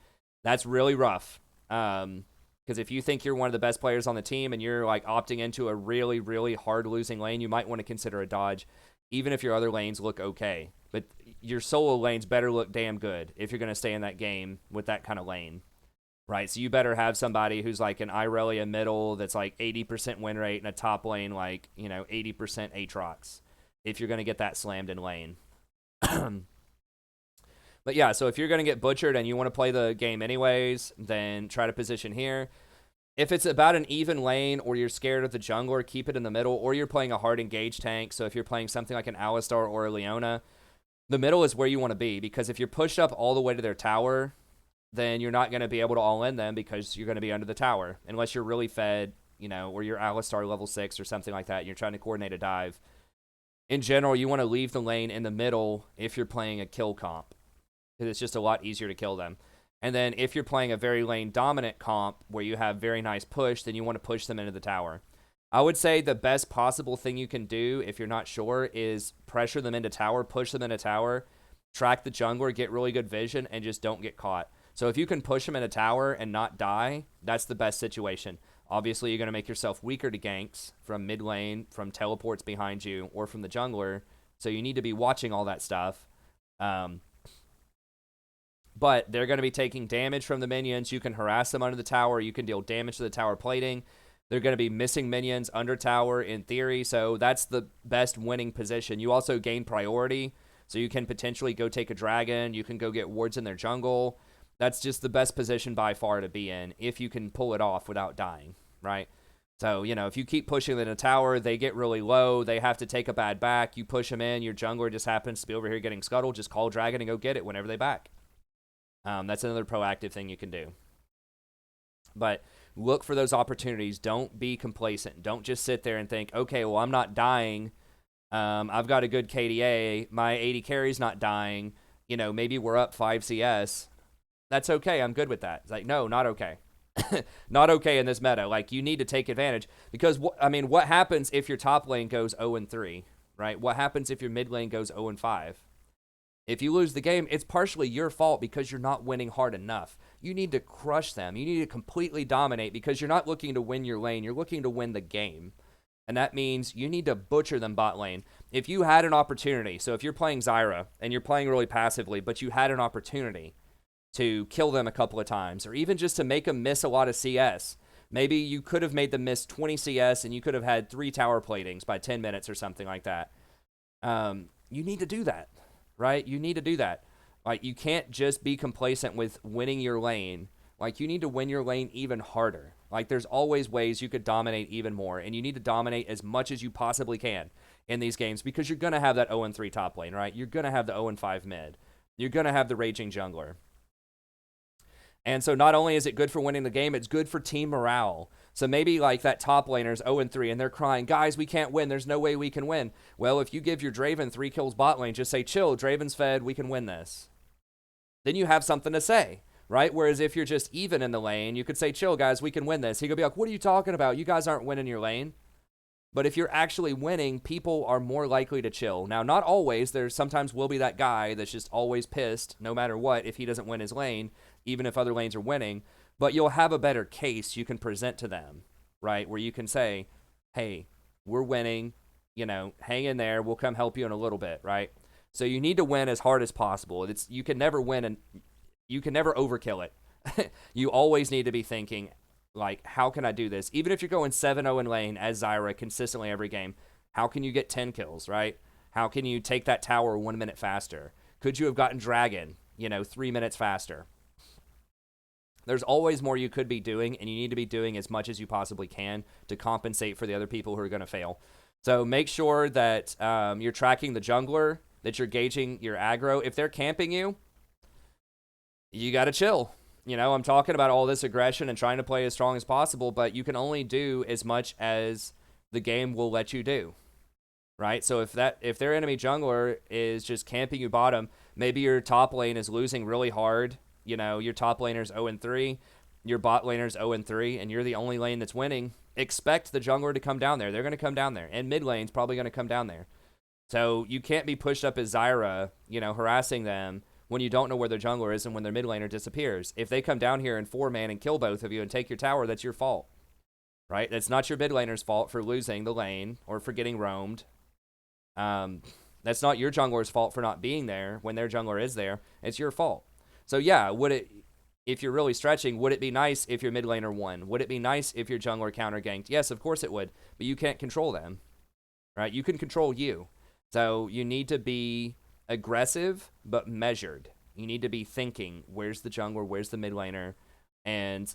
That's really rough. Because if you think you're one of the best players on the team and you're like opting into a really, really hard losing lane, you might want to consider a dodge, even if your other lanes look okay. But your solo lanes better look damn good if you're going to stay in that game with that kind of lane, right? So you better have somebody who's like an Irelia middle that's like 80% win rate and a top lane like, 80% Aatrox if you're going to get that slammed in lane. But yeah, so if you're going to get butchered and you want to play the game anyways, then try to position here. If it's about an even lane or you're scared of the jungler, keep it in the middle, or you're playing a hard engage tank. So if you're playing something like an Alistar or a Leona, the middle is where you want to be, because if you're pushed up all the way to their tower, then you're not going to be able to all in them because you're going to be under the tower. Unless you're really fed, or you're Alistar level 6 or something like that, and you're trying to coordinate a dive. In general, you want to leave the lane in the middle if you're playing a kill comp, because it's just a lot easier to kill them. And then if you're playing a very lane dominant comp where you have very nice push, then you want to push them into the tower. I would say the best possible thing you can do if you're not sure is pressure them into tower, push them into tower, track the jungler, get really good vision, and just don't get caught. So if you can push them in a tower and not die, that's the best situation. Obviously, you're going to make yourself weaker to ganks from mid lane, from teleports behind you, or from the jungler. So you need to be watching all that stuff. But they're going to be taking damage from the minions. You can harass them under the tower. You can deal damage to the tower plating. They're going to be missing minions under tower in theory. So that's the best winning position. You also gain priority. So you can potentially go take a dragon. You can go get wards in their jungle. That's just the best position by far to be in if you can pull it off without dying, right? So, if you keep pushing them in a tower, they get really low. They have to take a bad back. You push them in. Your jungler just happens to be over here getting scuttled. Just call dragon and go get it whenever they back. That's another proactive thing you can do. But look for those opportunities. Don't be complacent. Don't just sit there and think, okay, well, I'm not dying. I've got a good KDA. My AD carry's not dying. Maybe we're up 5 CS. That's okay. I'm good with that. It's like, no, not okay. Not okay in this meta. Like, you need to take advantage. Because, what happens if your top lane goes 0-3, right? What happens if your mid lane goes 0-5? If you lose the game, it's partially your fault because you're not winning hard enough. You need to crush them. You need to completely dominate because you're not looking to win your lane. You're looking to win the game. And that means you need to butcher them bot lane. If you had an opportunity, so if you're playing Zyra and you're playing really passively, but you had an opportunity to kill them a couple of times, or even just to make them miss a lot of CS. Maybe you could have made them miss 20 CS and you could have had 3 tower platings by 10 minutes or something like that. You need to do that, right? You need to do that. Like, you can't just be complacent with winning your lane. Like, you need to win your lane even harder. Like, there's always ways you could dominate even more, and you need to dominate as much as you possibly can in these games because you're going to have that 0-3 top lane, right? You're going to have the 0-5 mid. You're going to have the raging jungler. And so not only is it good for winning the game, it's good for team morale. So maybe like that top laner's 0-3 and they're crying, guys, we can't win. There's no way we can win. Well, if you give your Draven 3 kills bot lane, just say, chill, Draven's fed, we can win this. Then you have something to say, right? Whereas if you're just even in the lane, you could say, chill, guys, we can win this. He could be like, what are you talking about? You guys aren't winning your lane. But if you're actually winning, people are more likely to chill. Now, not always. There sometimes will be that guy that's just always pissed, no matter what, if he doesn't win his lane, even if other lanes are winning. But you'll have a better case you can present to them, right? Where you can say, hey, we're winning, hang in there. We'll come help you in a little bit, right? So you need to win as hard as possible. You can never win and you can never overkill it. You always need to be thinking, like, how can I do this? Even if you're going 7-0 in lane as Zyra consistently every game, how can you get 10 kills, right? How can you take that tower 1 minute faster? Could you have gotten Dragon, 3 minutes faster? There's always more you could be doing, and you need to be doing as much as you possibly can to compensate for the other people who are going to fail. So make sure that you're tracking the jungler, that you're gauging your aggro. If they're camping you, you got to chill. I'm talking about all this aggression and trying to play as strong as possible, but you can only do as much as the game will let you do, right? So if their enemy jungler is just camping you bottom, maybe your top lane is losing really hard. Your top laner's 0-3, your bot laner's 0-3, and you're the only lane that's winning. Expect the jungler to come down there. They're going to come down there, and mid lane's probably going to come down there. So you can't be pushed up as Zyra, harassing them when you don't know where their jungler is and when their mid laner disappears. If they come down here in 4-man and kill both of you and take your tower, that's your fault, right? That's not your mid laner's fault for losing the lane or for getting roamed. That's not your jungler's fault for not being there when their jungler is there. It's your fault. So yeah, if you're really stretching, would it be nice if your mid laner won? Would it be nice if your jungler counter ganked? Yes, of course it would, but you can't control them, right? You can control you. So you need to be aggressive but measured. You need to be thinking, where's the jungler, where's the mid laner, and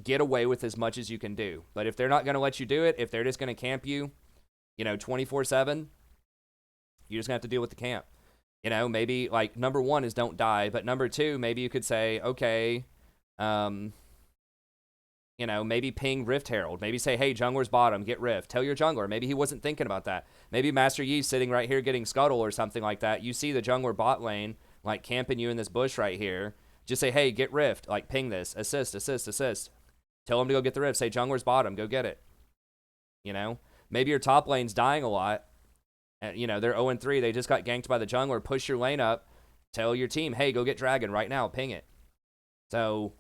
get away with as much as you can do. But if they're not going to let you do it, if they're just going to camp you, 24/7, you're just going to have to deal with the camp. Maybe like number one is don't die, but number two, maybe you could say, okay, maybe ping Rift Herald. Maybe say, hey, jungler's bottom, get Rift. Tell your jungler. Maybe he wasn't thinking about that. Maybe Master Yi's sitting right here getting Scuttle or something like that. You see the jungler bot lane, like, camping you in this bush right here. Just say, hey, get Rift. Like, ping this. Assist, assist, assist. Tell him to go get the Rift. Say, jungler's bottom. Go get it. Maybe your top lane's dying a lot. And, they're 0-3. They just got ganked by the jungler. Push your lane up. Tell your team, hey, go get Dragon right now. Ping it. So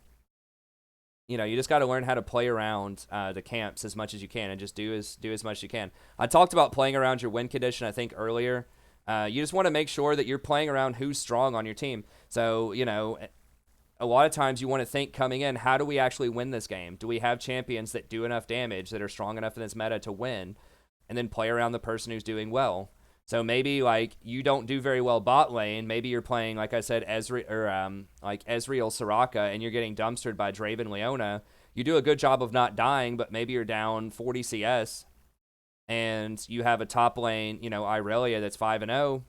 you just got to learn how to play around the camps as much as you can and just do as much as you can. I talked about playing around your win condition, I think, earlier. You just want to make sure that you're playing around who's strong on your team. So, a lot of times you want to think coming in, how do we actually win this game? Do we have champions that do enough damage, that are strong enough in this meta to win? And then play around the person who's doing well. So maybe, like, you don't do very well bot lane. Maybe you're playing, like I said, Ezreal Soraka, and you're getting dumpstered by Draven Leona. You do a good job of not dying, but maybe you're down 40 CS, and you have a top lane, Irelia that's 5-0.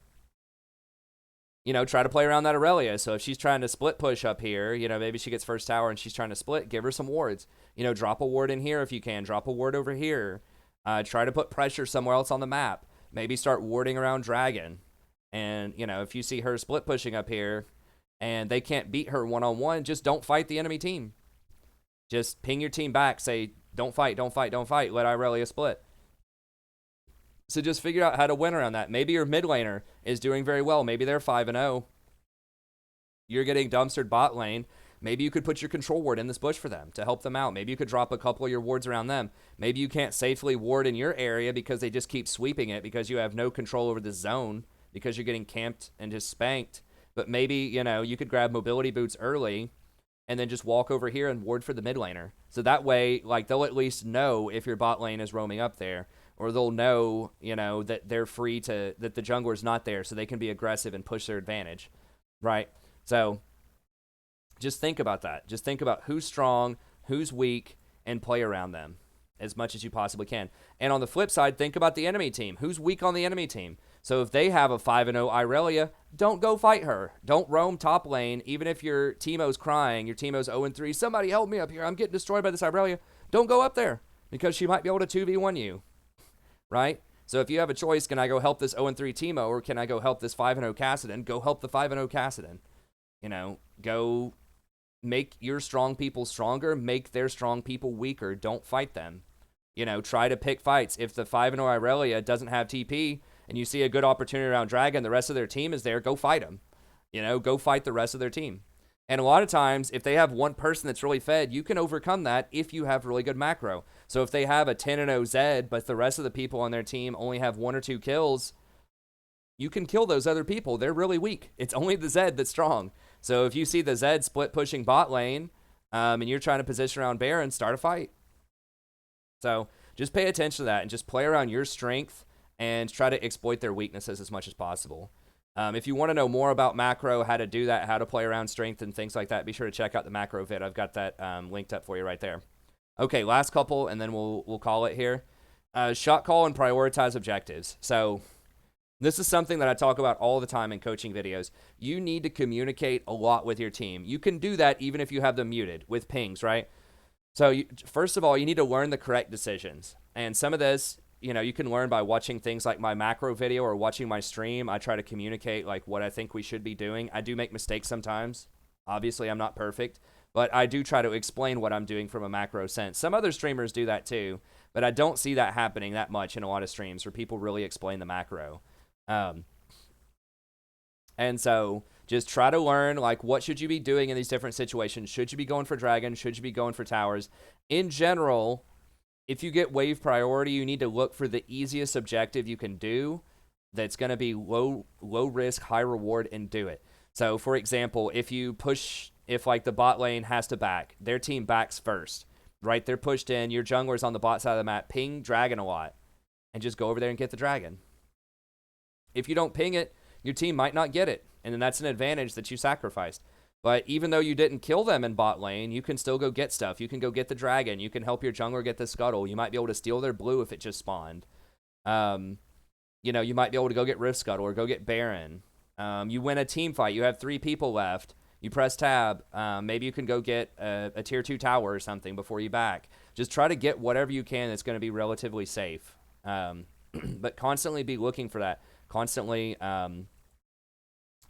Try to play around that Irelia. So if she's trying to split push up here, maybe she gets first tower and she's trying to split, give her some wards. Drop a ward in here if you can. Drop a ward over here. Try to put pressure somewhere else on the map. Maybe start warding around Dragon. And, if you see her split pushing up here and they can't beat her one-on-one, just don't fight the enemy team. Just ping your team back. Say, don't fight, don't fight, don't fight. Let Irelia split. So just figure out how to win around that. Maybe your mid laner is doing very well. Maybe they're 5-0. You're getting dumpstered bot lane. Maybe you could put your control ward in this bush for them to help them out. Maybe you could drop a couple of your wards around them. Maybe you can't safely ward in your area because they just keep sweeping it because you have no control over the zone because you're getting camped and just spanked. But maybe, you could grab mobility boots early and then just walk over here and ward for the mid laner. So that way, like, they'll at least know if your bot lane is roaming up there, or they'll know, that they're free that the jungler's not there so they can be aggressive and push their advantage, right? So just think about that. Just think about who's strong, who's weak, and play around them as much as you possibly can. And on the flip side, think about the enemy team. Who's weak on the enemy team? So if they have a 5-0 Irelia, don't go fight her. Don't roam top lane, even if your Teemo's crying, your Teemo's 0-3, somebody help me up here, I'm getting destroyed by this Irelia. Don't go up there, because she might be able to 2v1 you, right? So if you have a choice, can I go help this 0-3 Teemo, or can I go help this 5-0 Kassadin? Go help the 5-0 Kassadin. Go make your strong people stronger, make their strong people weaker. Don't fight them. Try to pick fights. If the 5-0 Irelia doesn't have TP and you see a good opportunity around Dragon, the rest of their team is there, go fight them. Go fight the rest of their team. And a lot of times, if they have one person that's really fed, you can overcome that if you have really good macro. So if they have a 10-0 Zed, but the rest of the people on their team only have 1 or 2 kills, you can kill those other people. They're really weak. It's only the Zed that's strong. So if you see the Zed split pushing bot lane, and you're trying to position around Baron, start a fight. So just pay attention to that and just play around your strength and try to exploit their weaknesses as much as possible. If you want to know more about macro, how to do that, how to play around strength and things like that, be sure to check out the macro vid. I've got that linked up for you right there. Okay, last couple, and then we'll call it here. Shot call and prioritize objectives. So this is something that I talk about all the time in coaching videos. You need to communicate a lot with your team. You can do that even if you have them muted with pings, right? So first of all, you need to learn the correct decisions. And some of this, you can learn by watching things like my macro video or watching my stream. I try to communicate like what I think we should be doing. I do make mistakes sometimes. Obviously, I'm not perfect, but I do try to explain what I'm doing from a macro sense. Some other streamers do that too, but I don't see that happening that much in a lot of streams where people really explain the macro. And so just try to learn, like, what should you be doing in these different situations? Should you be going for dragon? Should you be going for towers? In general, if you get wave priority, you need to look for the easiest objective you can do that's going to be low risk, high reward, and do it. So, for example, if like the bot lane has to back, their team backs first, right? They're pushed in, your jungler's on the bot side of the map, ping dragon a lot, and just go over there and get the dragon. If you don't ping it, your team might not get it, and then that's an advantage that you sacrificed. But even though you didn't kill them in bot lane, you can still go get stuff. You can go get the dragon. You can help your jungler get the scuttle. You might be able to steal their blue if it just spawned. You might be able to go get Rift Scuttle or go get Baron. You win a team fight. You have 3 people left. You press tab. Maybe you can go get a tier 2 tower or something before you back. Just try to get whatever you can that's going to be relatively safe. But constantly be looking for that. Constantly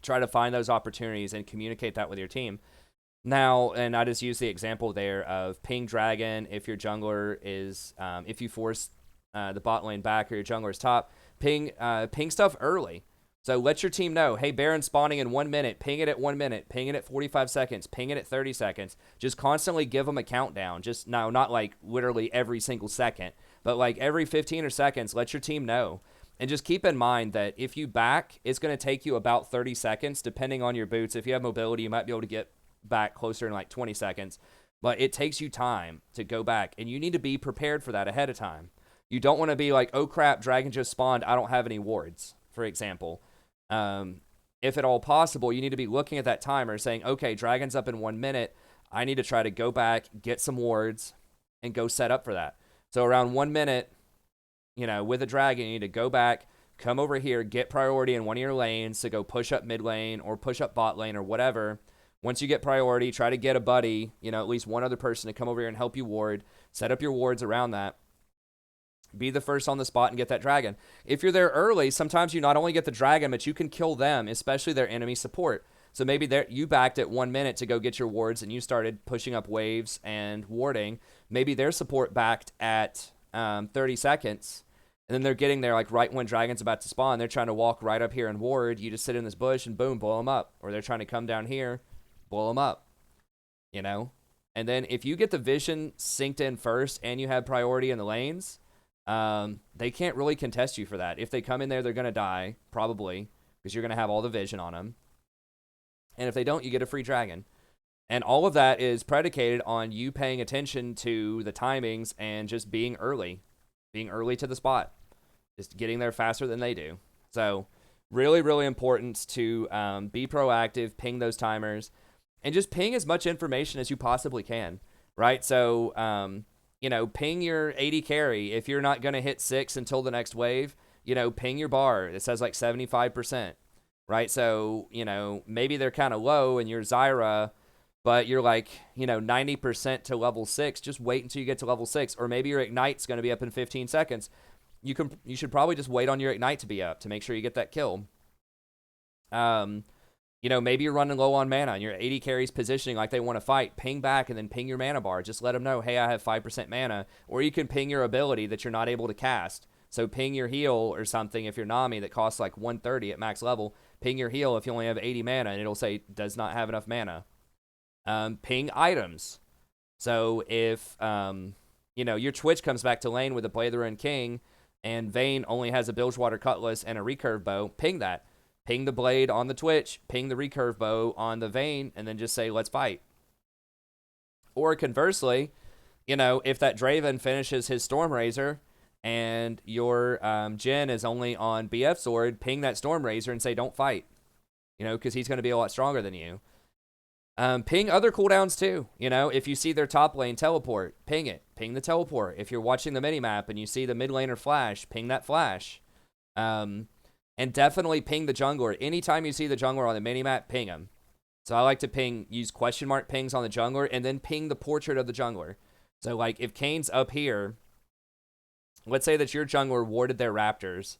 try to find those opportunities and communicate that with your team. Now, and I just use the example there of ping dragon if your jungler is, if you force the bot lane back or your jungler's top, ping stuff early. So let your team know, hey, Baron spawning in 1 minute, ping it at 1 minute, ping it at 45 seconds, ping it at 30 seconds. Just constantly give them a countdown. Just not like literally every single second, but like every 15 or seconds, let your team know. And just keep in mind that if you back, it's going to take you about 30 seconds, depending on your boots. If you have mobility, you might be able to get back closer in like 20 seconds. But it takes you time to go back, and you need to be prepared for that ahead of time. You don't want to be like, oh crap, dragon just spawned, I don't have any wards, for example. If at all possible, you need to be looking at that timer saying, okay, dragon's up in 1 minute. I need to try to go back, get some wards, and go set up for that. So around 1 minute, with a dragon, you need to go back, come over here, get priority in one of your lanes to go push up mid lane or push up bot lane or whatever. Once you get priority, try to get a buddy, at least one other person to come over here and help you ward. Set up your wards around that. Be the first on the spot and get that dragon. If you're there early, sometimes you not only get the dragon, but you can kill them, especially their enemy support. So maybe you backed at 1 minute to go get your wards and you started pushing up waves and warding. Maybe their support backed at 30 seconds. And then they're getting there like right when dragon's about to spawn. They're trying to walk right up here and ward. You just sit in this bush and boom, blow them up. Or they're trying to come down here, blow them up. And then if you get the vision synced in first and you have priority in the lanes, they can't really contest you for that. If they come in there, they're going to die, probably, because you're going to have all the vision on them. And if they don't, you get a free dragon. And all of that is predicated on you paying attention to the timings and just being early to the spot, just getting there faster than they do. So really, really important to be proactive, ping those timers, and just ping as much information as you possibly can, right? So, ping your 80 carry. If you're not going to hit 6 until the next wave, ping your bar. It says like 75%, right? So, maybe they're kind of low and you're Zyra, but you're like, 90% to level 6. Just wait until you get to level 6. Or maybe your Ignite's going to be up in 15 seconds. You should probably just wait on your Ignite to be up to make sure you get that kill. Maybe you're running low on mana and your 80 carries positioning like they want to fight. Ping back and then ping your mana bar. Just let them know, hey, I have 5% mana. Or you can ping your ability that you're not able to cast. So ping your heal or something if you're Nami that costs like 130 at max level. Ping your heal if you only have 80 mana and it'll say does not have enough mana. Ping items. So if your Twitch comes back to lane with a Blade of the Ruined King and Vayne only has a Bilgewater Cutlass and a recurve bow, ping that. Ping the Blade on the Twitch, ping the recurve bow on the Vayne, and then just say, let's fight. Or conversely, if that Draven finishes his Stormrazor and your Jhin is only on BF Sword, ping that Stormrazor and say, don't fight. Because he's going to be a lot stronger than you. Ping other cooldowns too. If you see their top lane teleport, ping it. Ping the teleport. If you're watching the minimap and you see the mid laner flash, ping that flash. And definitely ping the jungler. Anytime you see the jungler on the minimap, ping him. So I like to use question mark pings on the jungler and then ping the portrait of the jungler. So like if Kane's up here, let's say that your jungler warded their raptors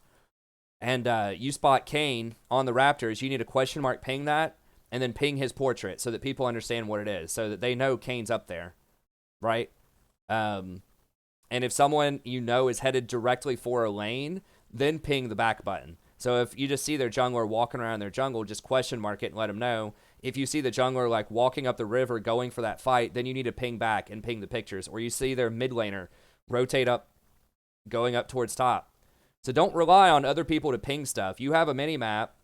and you spot Kane on the raptors, you need a question mark ping that and then ping his portrait so that people understand what it is, so that they know Kane's up there, right? And if someone is headed directly for a lane, then ping the back button. So if you just see their jungler walking around their jungle, just question mark it and let them know. If you see the jungler like walking up the river going for that fight, then you need to ping back and ping the pictures. Or you see their mid laner rotate up, going up towards top. So don't rely on other people to ping stuff. You have a mini map.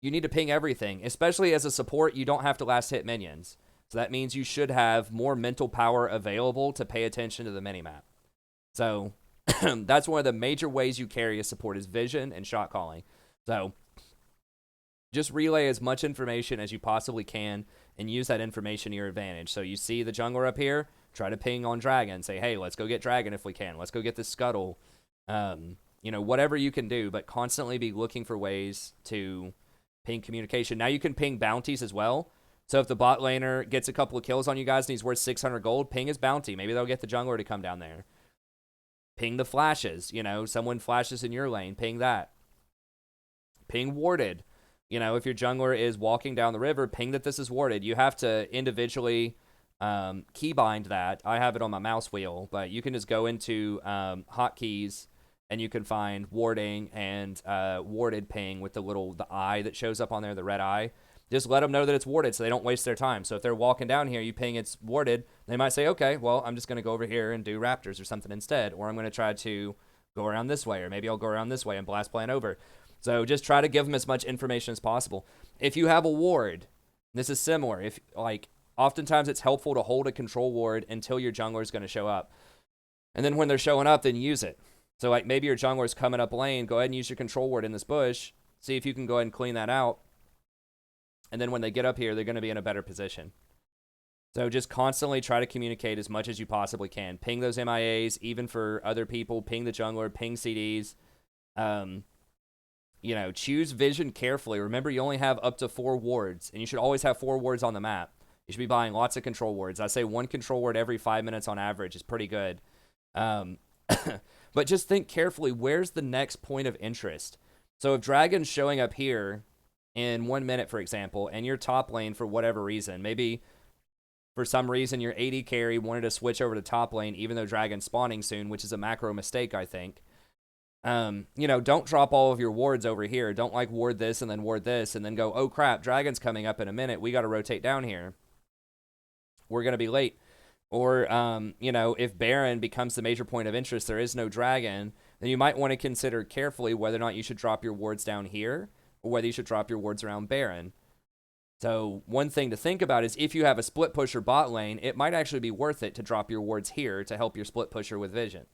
You need to ping everything. Especially as a support, you don't have to last hit minions. So that means you should have more mental power available to pay attention to the minimap. So that's one of the major ways you carry a support is vision and shot calling. So just relay as much information as you possibly can and use that information to your advantage. So you see the jungler up here, try to ping on Dragon. Say, hey, let's go get Dragon if we can. Let's go get this Scuttle. Whatever you can do, but constantly be looking for ways to ping communication. Now you can ping bounties as well. So if the bot laner gets a couple of kills on you guys and he's worth 600 gold, ping his bounty. Maybe they'll get the jungler to come down there. Ping the flashes. Someone flashes in your lane, ping that. Ping warded. If your jungler is walking down the river, ping that this is warded. You have to individually keybind that. I have it on my mouse wheel, but you can just go into hotkeys and you can find warding and warded ping with the eye that shows up on there, the red eye. Just let them know that it's warded so they don't waste their time. So if they're walking down here, you ping it's warded, they might say, okay, well, I'm just going to go over here and do raptors or something instead. Or I'm going to try to go around this way, or maybe I'll go around this way and blast plan over. So just try to give them as much information as possible. If you have a ward, this is similar. Oftentimes it's helpful to hold a control ward until your jungler is going to show up. And then when they're showing up, then use it. So maybe your jungler is coming up lane, go ahead and use your control ward in this bush. See if you can go ahead and clean that out. And then when they get up here, they're going to be in a better position. So just constantly try to communicate as much as you possibly can. Ping those MIAs, even for other people. Ping the jungler, ping CDs. Choose vision carefully. Remember, you only have up to 4 wards, and you should always have 4 wards on the map. You should be buying lots of control wards. I say 1 control ward every 5 minutes on average is pretty good. But just think carefully, where's the next point of interest? So if Dragon's showing up here in 1 minute, for example, and your top lane for whatever reason, maybe for some reason your AD carry wanted to switch over to top lane even though Dragon's spawning soon, which is a macro mistake, I think. Don't drop all of your wards over here. Don't ward this and then go, oh crap, Dragon's coming up in a minute. We got to rotate down here. We're going to be late. Or, if Baron becomes the major point of interest, there is no Dragon, then you might want to consider carefully whether or not you should drop your wards down here or whether you should drop your wards around Baron. So one thing to think about is if you have a split pusher bot lane, it might actually be worth it to drop your wards here to help your split pusher with vision,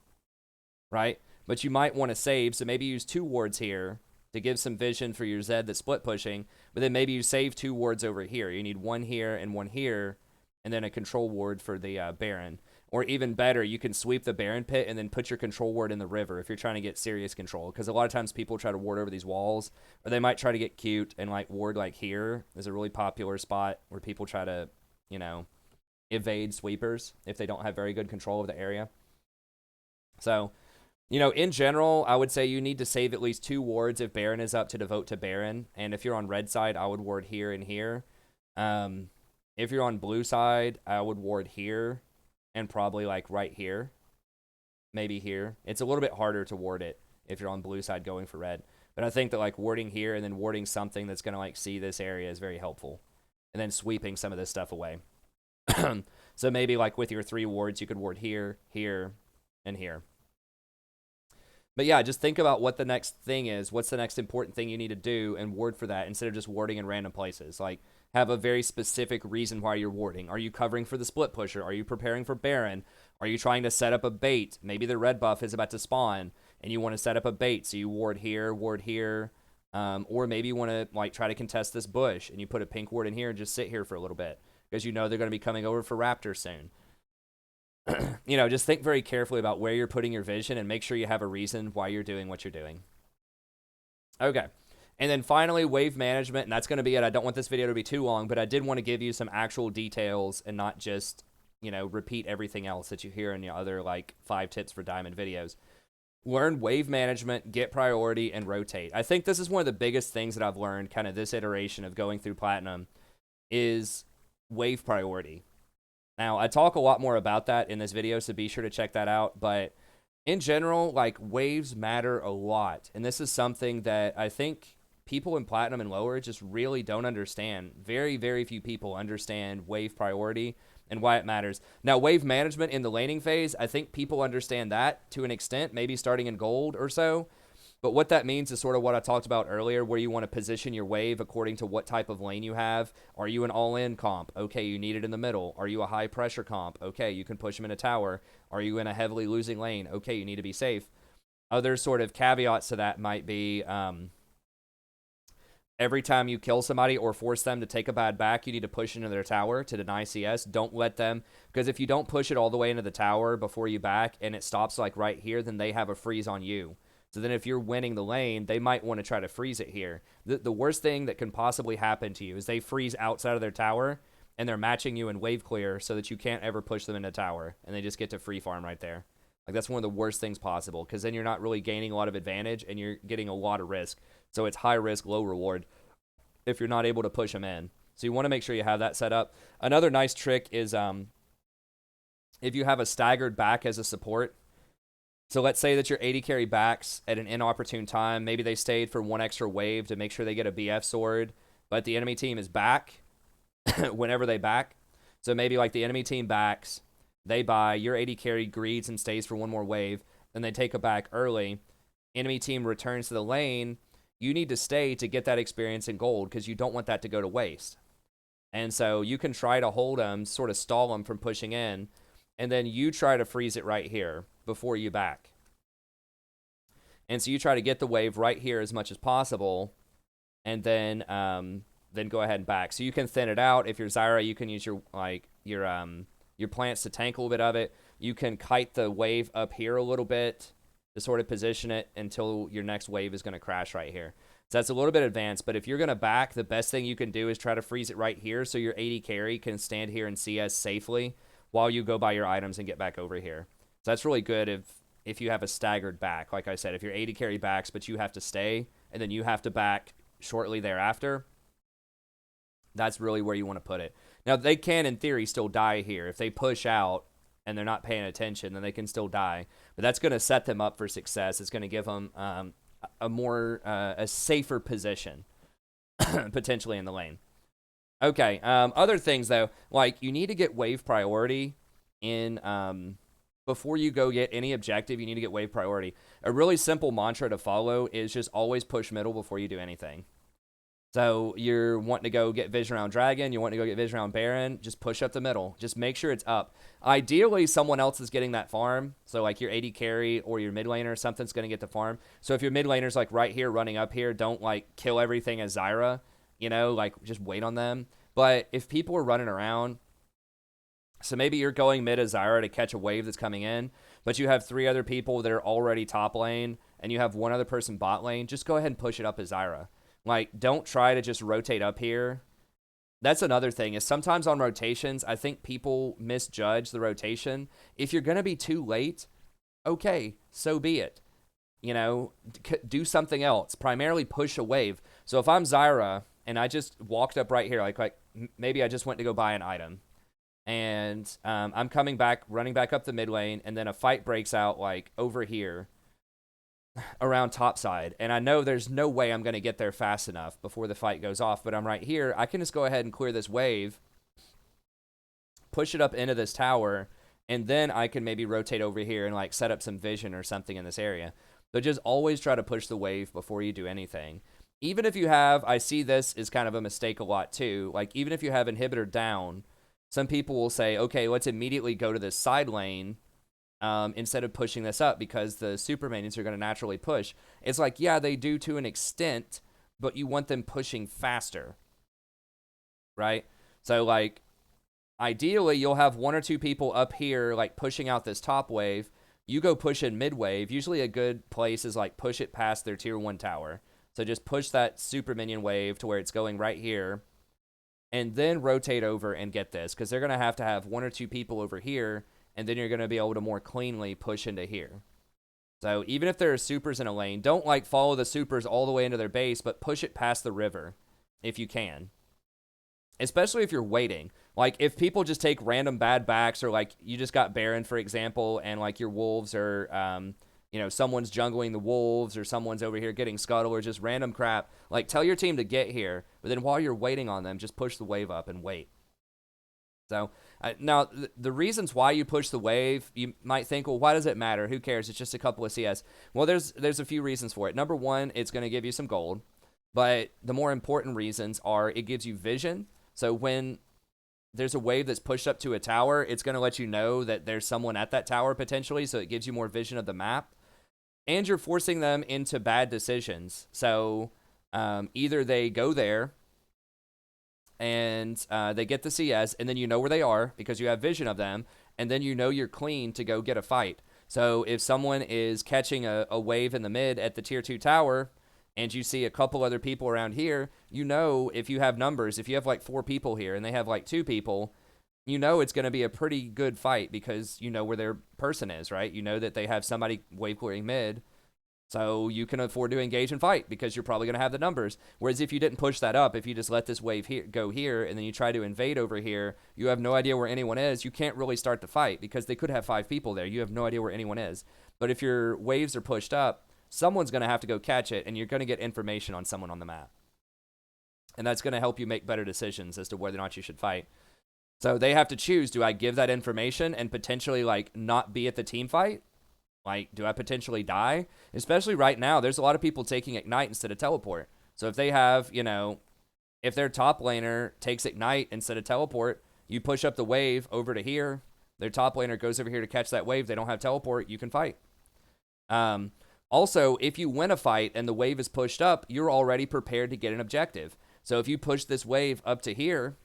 right? But you might want to save, so maybe use 2 wards here to give some vision for your Zed that's split pushing, but then maybe you save 2 wards over here. You need 1 here and 1 here, and then a control ward for the Baron. Or even better, you can sweep the Baron pit and then put your control ward in the river if you're trying to get serious control. Because a lot of times people try to ward over these walls, or they might try to get cute and ward here. There's a really popular spot where people try to, evade sweepers if they don't have very good control of the area. So, In general, I would say you need to save at least 2 wards if Baron is up to devote to Baron. And if you're on red side, I would ward here and here. If you're on blue side, I would ward here and probably like right here. Maybe here. It's a little bit harder to ward it if you're on blue side going for red. But I think that like warding here and then warding something that's going to like see this area is very helpful. And then sweeping some of this stuff away. So maybe like with your 3 wards, you could ward here, here, and here. But yeah, just think about what the next thing is. What's the next important thing you need to do and ward for that instead of just warding in random places. Like, have a very specific reason why you're warding. Are you covering for the split pusher? Are you preparing for Baron? Are you trying to set up a bait? Maybe the red buff is about to spawn and you want to set up a bait. So you ward here. Or maybe you want to like try to contest this bush and you put a pink ward in here and just sit here for a little bit because you know they're going to be coming over for Raptor soon. Just think very carefully about where you're putting your vision and make sure you have a reason why you're doing what you're doing. Okay. And then finally, wave management, and that's going to be it. I don't want this video to be too long, but I did want to give you some actual details and not just, repeat everything else that you hear in the other, 5 tips for diamond videos. Learn wave management, get priority, and rotate. I think this is one of the biggest things that I've learned kind of this iteration of going through Platinum is wave priority. Now, I talk a lot more about that in this video, so be sure to check that out. But in general, waves matter a lot. And this is something that I think people in Platinum and lower just really don't understand. Very, very few people understand wave priority and why it matters. Now, wave management in the laning phase, I think people understand that to an extent, maybe starting in gold or so. But what that means is sort of what I talked about earlier, where you want to position your wave according to what type of lane you have. Are you an all-in comp? Okay, you need it in the middle. Are you a high-pressure comp? Okay, you can push them in a tower. Are you in a heavily losing lane? Okay, you need to be safe. Other sort of caveats to that might be every time you kill somebody or force them to take a bad back, you need to push into their tower to deny CS. Don't let them, because if you don't push it all the way into the tower before you back and it stops right here, then they have a freeze on you. So then if you're winning the lane, they might want to try to freeze it here. The worst thing that can possibly happen to you is they freeze outside of their tower, and they're matching you in wave clear so that you can't ever push them into tower, and they just get to free farm right there. That's one of the worst things possible, because then you're not really gaining a lot of advantage, and you're getting a lot of risk. So it's high risk, low reward if you're not able to push them in. So you want to make sure you have that set up. Another nice trick is if you have a staggered back as a support. So let's say that your AD carry backs at an inopportune time. Maybe they stayed for 1 extra wave to make sure they get a BF sword, but the enemy team is back whenever they back. So maybe the enemy team backs, they buy, your AD carry greeds and stays for 1 more wave, then they take a back early. Enemy team returns to the lane. You need to stay to get that experience in gold because you don't want that to go to waste. And so you can try to hold them, sort of stall them from pushing in, and then you try to freeze it right here before you back. And so you try to get the wave right here as much as possible, and then go ahead and back. So you can thin it out. If you're Zyra, you can use your plants to tank a little bit of it. You can kite the wave up here a little bit to sort of position it until your next wave is going to crash right here. So that's a little bit advanced, but if you're going to back, the best thing you can do is try to freeze it right here so your AD carry can stand here and CS safely while you go buy your items and get back over here. So that's really good if you have a staggered back. Like I said, if your AD carry backs, but you have to stay, and then you have to back shortly thereafter, that's really where you want to put it. Now, they can, in theory, still die here. If they push out and they're not paying attention, then they can still die. But that's going to set them up for success. It's going to give them a safer position, potentially in the lane. Okay, other things, though, you need to get wave priority in... before you go get any objective, you need to get wave priority. A really simple mantra to follow is just always push middle before you do anything. So you're wanting to go get vision around Dragon, you want to go get vision around Baron, just push up the middle. Just make sure it's up. Ideally, someone else is getting that farm. So your AD carry or your mid laner or something's going to get the farm. So if your mid laner's right here running up here, don't kill everything as Zyra. Just wait on them. But if people are running around, so maybe you're going mid as Zyra to catch a wave that's coming in, but you have 3 other people that are already top lane, and you have 1 other person bot lane, just go ahead and push it up as Zyra. Don't try to just rotate up here. That's another thing, is sometimes on rotations, I think people misjudge the rotation. If you're going to be too late, okay, so be it. do something else. Primarily push a wave. So if I'm Zyra and I just walked up right here, like maybe I just went to go buy an item, and I'm coming back, running back up the mid lane, and then a fight breaks out like over here around top side, and I know there's no way I'm going to get there fast enough before the fight goes off, but I'm right here. I can just go ahead and clear this wave, push it up into this tower, and then I can maybe rotate over here and like set up some vision or something in this area. But just always try to push the wave before you do anything. Even if you have, I see this is kind of a mistake a lot too, like even if you have inhibitor down, some people will say, okay, let's immediately go to this side lane instead of pushing this up because the super minions are going to naturally push. It's like, yeah, they do to an extent, but you want them pushing faster, right? So like ideally you'll have one or two people up here like pushing out this top wave. You go push in mid wave. Usually a good place is like push it past their tier 1 tower. So just push that super minion wave to where it's going right here, and then rotate over and get this, because they're going to have one or two people over here, and then you're going to be able to more cleanly push into here. So even if there are supers in a lane, don't like follow the supers all the way into their base, but push it past the river if you can. Especially if you're waiting. Like if people just take random bad backs, or like you just got Baron, for example, and like your wolves are, someone's jungling the wolves, or someone's over here getting scuttle, or just random crap. Like tell your team to get here, but then while you're waiting on them, just push the wave up and wait. So now the reasons why you push the wave, you might think, well, why does it matter? Who cares? It's just a couple of CS. Well, there's a few reasons for it. Number one, it's going to give you some gold, but the more important reasons are it gives you vision. So when there's a wave that's pushed up to a tower, it's going to let you know that there's someone at that tower potentially, so it gives you more vision of the map. And you're forcing them into bad decisions. So either they go there and they get the CS, and then you know where they are because you have vision of them, and then you know you're clean to go get a fight. So if someone is catching a wave in the mid at the tier 2 tower, and you see a couple other people around here, you know if you have numbers, if you have like 4 people here and they have like 2 people, you know it's going to be a pretty good fight because you know where their person is, right? You know that they have somebody wave clearing mid, so you can afford to engage and fight because you're probably going to have the numbers. Whereas if you didn't push that up, if you just let this wave go here and then you try to invade over here, you have no idea where anyone is. You can't really start the fight because they could have 5 people there. You have no idea where anyone is. But if your waves are pushed up, someone's going to have to go catch it, and you're going to get information on someone on the map. And that's going to help you make better decisions as to whether or not you should fight. So they have to choose, do I give that information and potentially like not be at the team fight? Like, do I potentially die? Especially right now, there's a lot of people taking Ignite instead of Teleport. So if they have, if their top laner takes Ignite instead of Teleport, you push up the wave over to here, their top laner goes over here to catch that wave, they don't have Teleport, you can fight. Also, if you win a fight and the wave is pushed up, you're already prepared to get an objective. So if you push this wave up to here,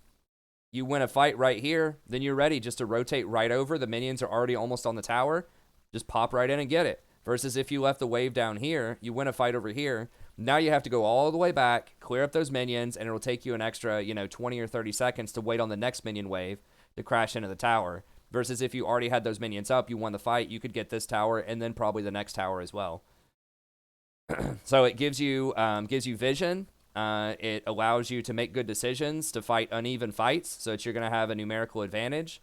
you win a fight right here, then you're ready just to rotate right over. The minions are already almost on the tower. Just pop right in and get it. Versus if you left the wave down here, you win a fight over here. Now you have to go all the way back, clear up those minions, and it'll take you an extra, 20 or 30 seconds to wait on the next minion wave to crash into the tower. Versus if you already had those minions up, you won the fight, you could get this tower and then probably the next tower as well. So it gives you vision. It allows you to make good decisions, to fight uneven fights, so that you're going to have a numerical advantage.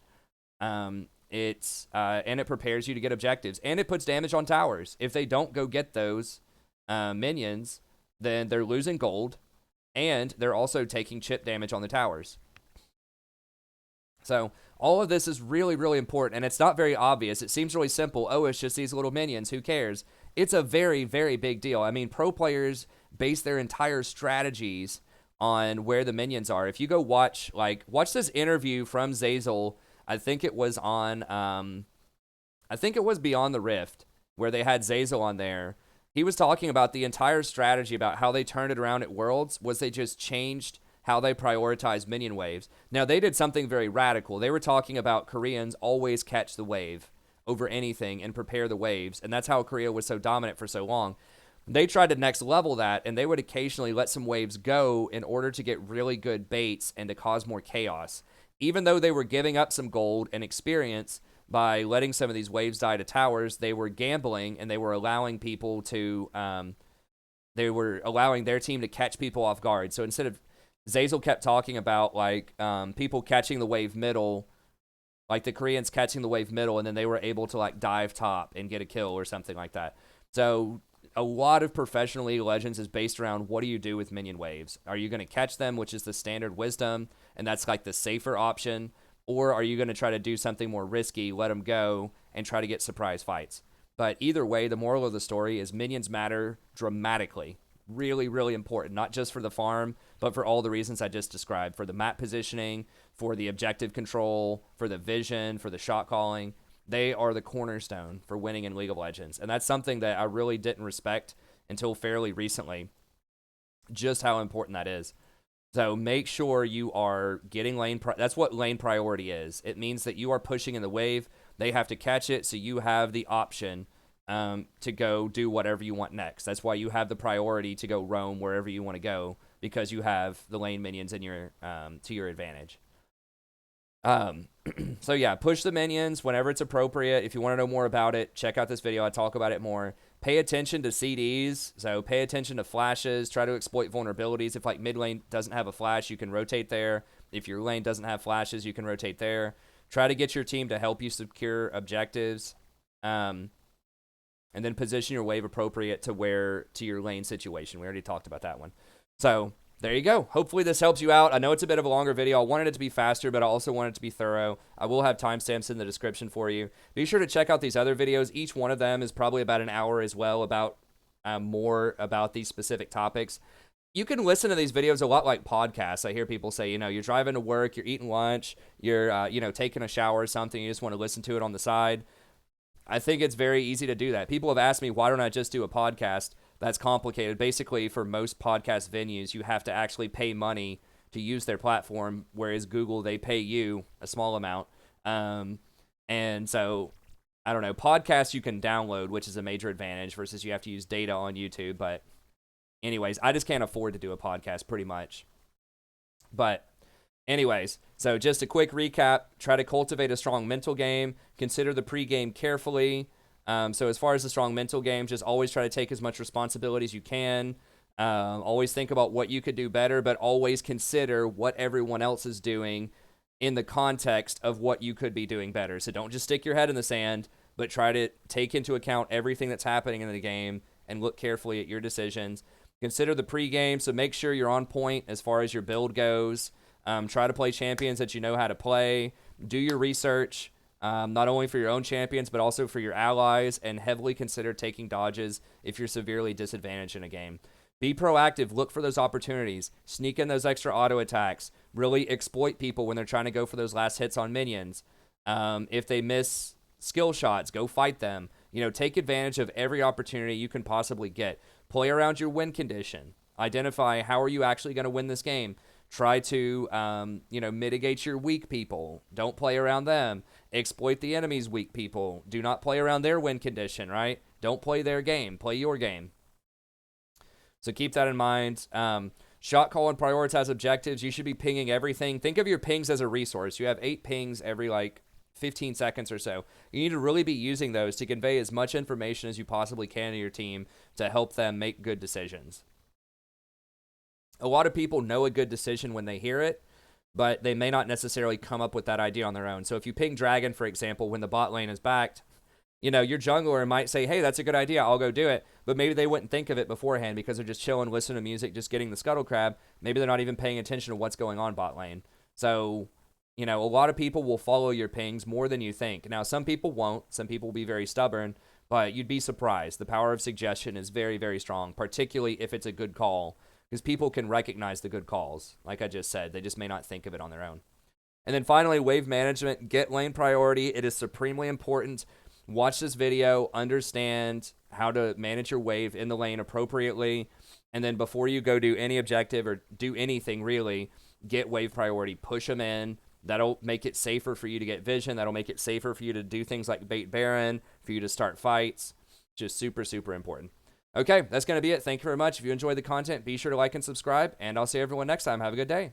And it prepares you to get objectives, and it puts damage on towers. If they don't go get those minions, then they're losing gold, and they're also taking chip damage on the towers. So all of this is really, really important, and it's not very obvious. It seems really simple. Oh, it's just these little minions. Who cares? It's a very, very big deal. I mean, pro players base their entire strategies on where the minions are. If you go watch this interview from Zeyzal, I think it was Beyond the Rift, where they had Zeyzal on there. He was talking about the entire strategy about how they turned it around at Worlds was they just changed how they prioritize minion waves. Now, they did something very radical. They were talking about Koreans always catch the wave over anything and prepare the waves, and that's how Korea was so dominant for so long. They tried to next level that, and they would occasionally let some waves go in order to get really good baits and to cause more chaos. Even though they were giving up some gold and experience, by letting some of these waves die to towers, they were gambling and they were allowing people to, they were allowing their team to catch people off guard. So instead of, Zazel kept talking about like people catching the wave middle, like the Koreans catching the wave middle, and then they were able to like dive top and get a kill or something like that. So a lot of professional League of Legends is based around what do you do with minion waves? Are you going to catch them, which is the standard wisdom, and that's like the safer option? Or are you going to try to do something more risky, let them go, and try to get surprise fights? But either way, the moral of the story is minions matter dramatically. Really, really important, not just for the farm, but for all the reasons I just described, for the map positioning, for the objective control, for the vision, for the shot calling. They are the cornerstone for winning in League of Legends. And that's something that I really didn't respect until fairly recently, just how important that is. So make sure you are getting lane. That's what lane priority is. It means that you are pushing in the wave. They have to catch it, so you have the option to go do whatever you want next. That's why you have the priority to go roam wherever you want to go, because you have the lane minions in your to your advantage. So yeah, push the minions whenever it's appropriate. If you want to know more about it, check out this video. I talk about it more. Pay attention to CDs. So pay attention to flashes. Try to exploit vulnerabilities. If like mid lane doesn't have a flash, you can rotate there. If your lane doesn't have flashes, you can rotate there. Try to get your team to help you secure objectives. And then position your wave appropriate to your lane situation. We already talked about that one. So there you go. Hopefully this helps you out. I know it's a bit of a longer video. I wanted it to be faster, but I also wanted it to be thorough. I will have timestamps in the description for you. Be sure to check out these other videos. Each one of them is probably about an hour as well, about more about these specific topics. You can listen to these videos a lot like podcasts. I hear people say, you're driving to work, you're eating lunch, you're, taking a shower or something. You just want to listen to it on the side. I think it's very easy to do that. People have asked me, why don't I just do a podcast? That's complicated. Basically, for most podcast venues, you have to actually pay money to use their platform, whereas Google, they pay you a small amount. And so, I don't know, podcasts you can download, which is a major advantage, versus you have to use data on YouTube. But anyways, I just can't afford to do a podcast pretty much. But anyways, so just a quick recap. Try to cultivate a strong mental game. Consider the pregame carefully. So as far as the strong mental game, just always try to take as much responsibility as you can. Always think about what you could do better, but always consider what everyone else is doing in the context of what you could be doing better. So don't just stick your head in the sand, but try to take into account everything that's happening in the game and look carefully at your decisions. Consider the pregame, so make sure you're on point as far as your build goes. Try to play champions that you know how to play. Do your research. Not only for your own champions, but also for your allies, and heavily consider taking dodges if you're severely disadvantaged in a game. Be proactive. Look for those opportunities. Sneak in those extra auto attacks. Really exploit people when they're trying to go for those last hits on minions. If they miss skill shots, go fight them. Take advantage of every opportunity you can possibly get. Play around your win condition. Identify how are you actually going to win this game. Try to, mitigate your weak people. Don't play around them. Exploit the enemy's weak people. Do not play around their win condition, right? Don't play their game. Play your game. So keep that in mind. Shot call and prioritize objectives. You should be pinging everything. Think of your pings as a resource. You have 8 pings every, 15 seconds or so. You need to really be using those to convey as much information as you possibly can to your team to help them make good decisions. A lot of people know a good decision when they hear it, but they may not necessarily come up with that idea on their own. So if you ping Dragon, for example, when the bot lane is backed, your jungler might say, hey, that's a good idea, I'll go do it. But maybe they wouldn't think of it beforehand because they're just chilling, listening to music, just getting the scuttle crab. Maybe they're not even paying attention to what's going on bot lane. So, a lot of people will follow your pings more than you think. Now, some people won't. Some people will be very stubborn, but you'd be surprised. The power of suggestion is very, very strong, particularly if it's a good call. Because people can recognize the good calls. Like I just said, they just may not think of it on their own. And then finally, wave management. Get lane priority. It is supremely important. Watch this video. Understand how to manage your wave in the lane appropriately. And then before you go do any objective or do anything really, get wave priority. Push them in. That'll make it safer for you to get vision. That'll make it safer for you to do things like bait Baron, for you to start fights. Just super, super important. Okay, that's going to be it. Thank you very much. If you enjoyed the content, be sure to like and subscribe, and I'll see everyone next time. Have a good day.